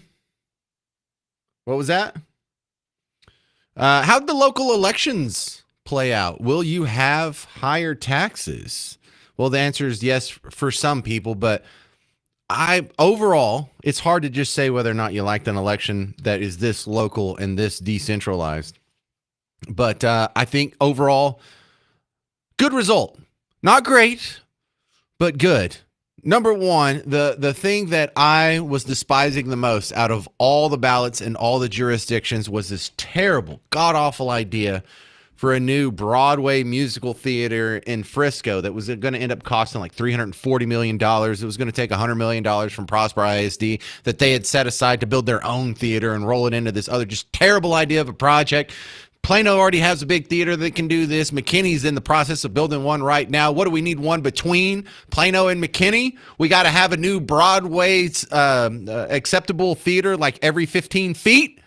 What was that? How'd the local elections play out? Will you have higher taxes? Well, the answer is yes for some people, but overall, it's hard to just say whether or not you liked an election that is this local and this decentralized. But I think overall, good result. Not great, but good. Number one, the thing that I was despising the most out of all the ballots in all the jurisdictions was this terrible, god-awful idea for a new Broadway musical theater in Frisco that was going to end up costing like $340 million. It was going to take $100 million from Prosper ISD that they had set aside to build their own theater and roll it into this other just terrible idea of a project. Plano already has a big theater that can do this. McKinney's in the process of building one right now. What do we need one between Plano and McKinney? We got to have a new Broadway acceptable theater like every 15 feet.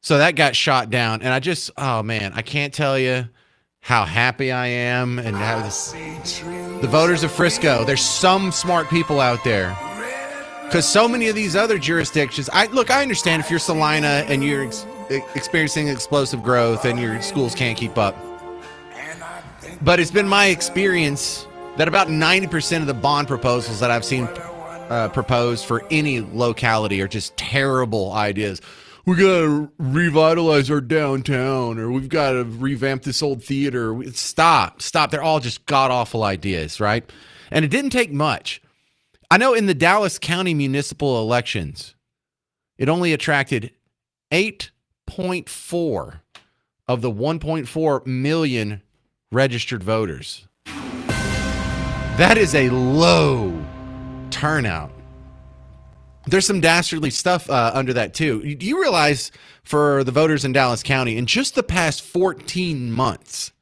So that got shot down. And oh man, I can't tell you how happy I am. And how the voters of Frisco, there's some smart people out there. Because so many of these other jurisdictions, I understand if you're Salina and you're experiencing explosive growth and your schools can't keep up. But it's been my experience that about 90% of the bond proposals that I've seen proposed for any locality are just terrible ideas. We got to revitalize our downtown, or we've got to revamp this old theater. Stop. They're all just god-awful ideas, right? And it didn't take much. I know in the Dallas County municipal elections, it only attracted 8.4 of the 1.4 million registered voters. That is a low turnout. There's some dastardly stuff under that, too. Do you realize for the voters in Dallas County, in just the past 14 months,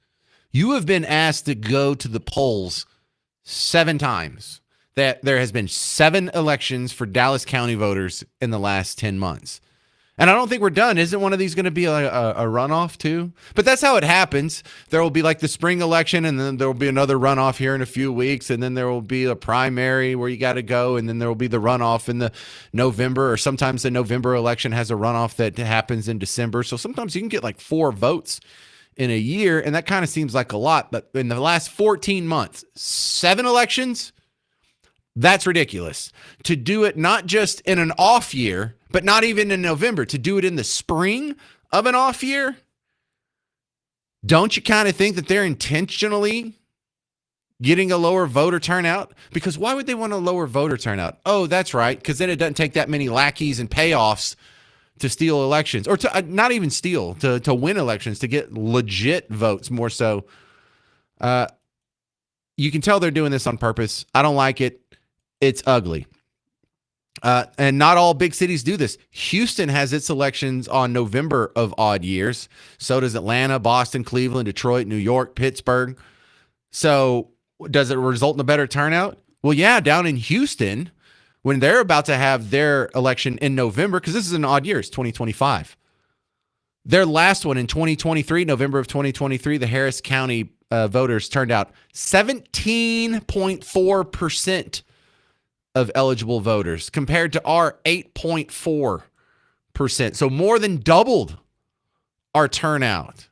you have been asked to go to the polls 7 times? That there has been 7 elections for Dallas County voters in the last 10 months. And I don't think we're done. Isn't one of these going to be a runoff too? But that's how it happens. There will be like the spring election, and then there will be another runoff here in a few weeks, and then there will be a primary where you got to go, and then there will be the runoff in the November, or sometimes the November election has a runoff that happens in December. So sometimes you can get like 4 votes in a year, and that kind of seems like a lot. But in the last 14 months, 7 elections, that's ridiculous. To do it not just in an off year, but not even in November, to do it in the spring of an off year, don't you kind of think that they're intentionally getting a lower voter turnout? Because why would they want a lower voter turnout? Oh, that's right, because then it doesn't take that many lackeys and payoffs to steal elections, or to not even steal, to win elections, to get legit votes more so. You can tell they're doing this on purpose. I don't like it. It's ugly. And not all big cities do this. Houston has its elections on November of odd years. So does Atlanta, Boston, Cleveland, Detroit, New York, Pittsburgh. So does it result in a better turnout? Well, yeah, down in Houston, when they're about to have their election in November, because this is an odd year, it's 2025. Their last one in 2023, November of 2023, the Harris County voters turned out 17.4% of eligible voters compared to our 8.4%. So more than doubled our turnout.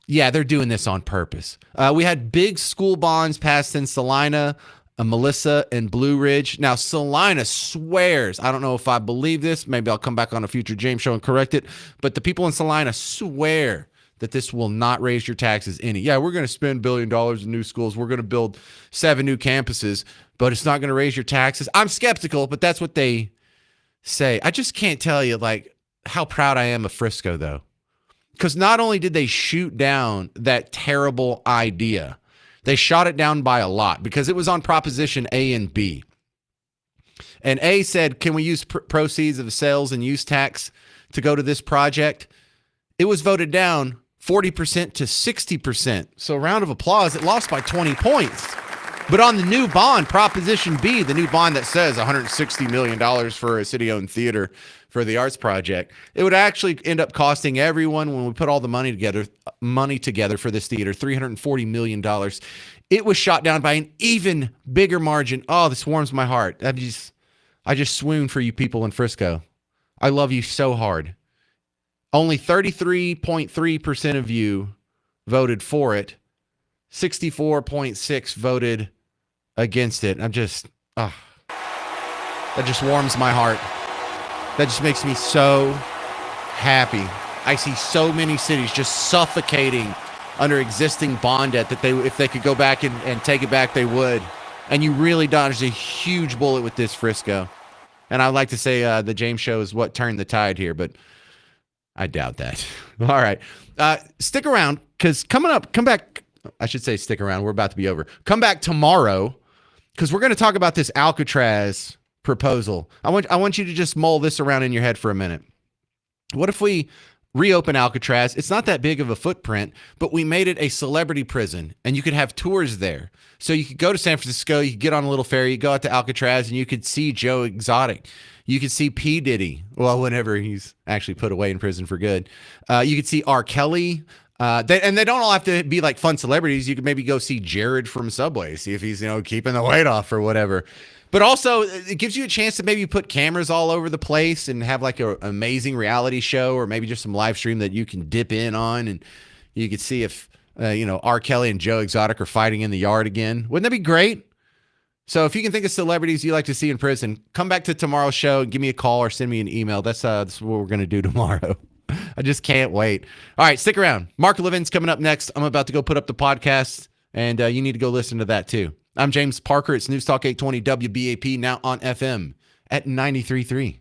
Yeah, they're doing this on purpose. We had big school bonds passed in Salina, Melissa, and Blue Ridge. Now, Salina swears, I don't know if I believe this, maybe I'll come back on a future James show and correct it, but the people in Salina swear that this will not raise your taxes any. Yeah, we're going to spend $1 billion in new schools. We're going to build 7 new campuses, but it's not going to raise your taxes. I'm skeptical, but that's what they say. I just can't tell you like how proud I am of Frisco, though. Because not only did they shoot down that terrible idea, they shot it down by a lot because it was on Proposition A and B. And A said, can we use proceeds of the sales and use tax to go to this project? It was voted down 40% to 60%. So a round of applause. It lost by 20 points. But on the new bond, Proposition B, the new bond that says $160 million for a city-owned theater for the arts project. It would actually end up costing everyone, when we put all the money together for this theater, $340 million. It was shot down by an even bigger margin. Oh, this warms my heart. I just swoon for you people in Frisco. I love you so hard. Only 33.3% of you voted for it. 64.6 voted against it. That just warms my heart. That just makes me so happy. I see so many cities just suffocating under existing bond debt that if they could go back and take it back, they would. And you really dodged a huge bullet with this, Frisco. And I'd like to say the James Show is what turned the tide here, but I doubt that. All right. Stick around, because come back. I should say stick around. We're about to be over. Come back tomorrow, because we're going to talk about this Alcatraz proposal. I want you to just mull this around in your head for a minute. What if we reopen Alcatraz? It's not that big of a footprint, but we made it a celebrity prison, and you could have tours there. So you could go to San Francisco, you could get on a little ferry, you go out to Alcatraz, and you could see Joe Exotic. You could see P. Diddy, well, whenever he's actually put away in prison for good. You could see R. Kelly. They don't all have to be like fun celebrities. You could maybe go see Jared from Subway, see if he's, keeping the weight off or whatever. But also, it gives you a chance to maybe put cameras all over the place and have like an amazing reality show, or maybe just some live stream that you can dip in on, and you could see if, R. Kelly and Joe Exotic are fighting in the yard again. Wouldn't that be great? So if you can think of celebrities you like to see in prison, come back to tomorrow's show and give me a call or send me an email. That's what we're going to do tomorrow. I just can't wait. All right, stick around. Mark Levin's coming up next. I'm about to go put up the podcast, and you need to go listen to that too. I'm James Parker. It's News Talk 820 WBAP, now on FM at 93.3.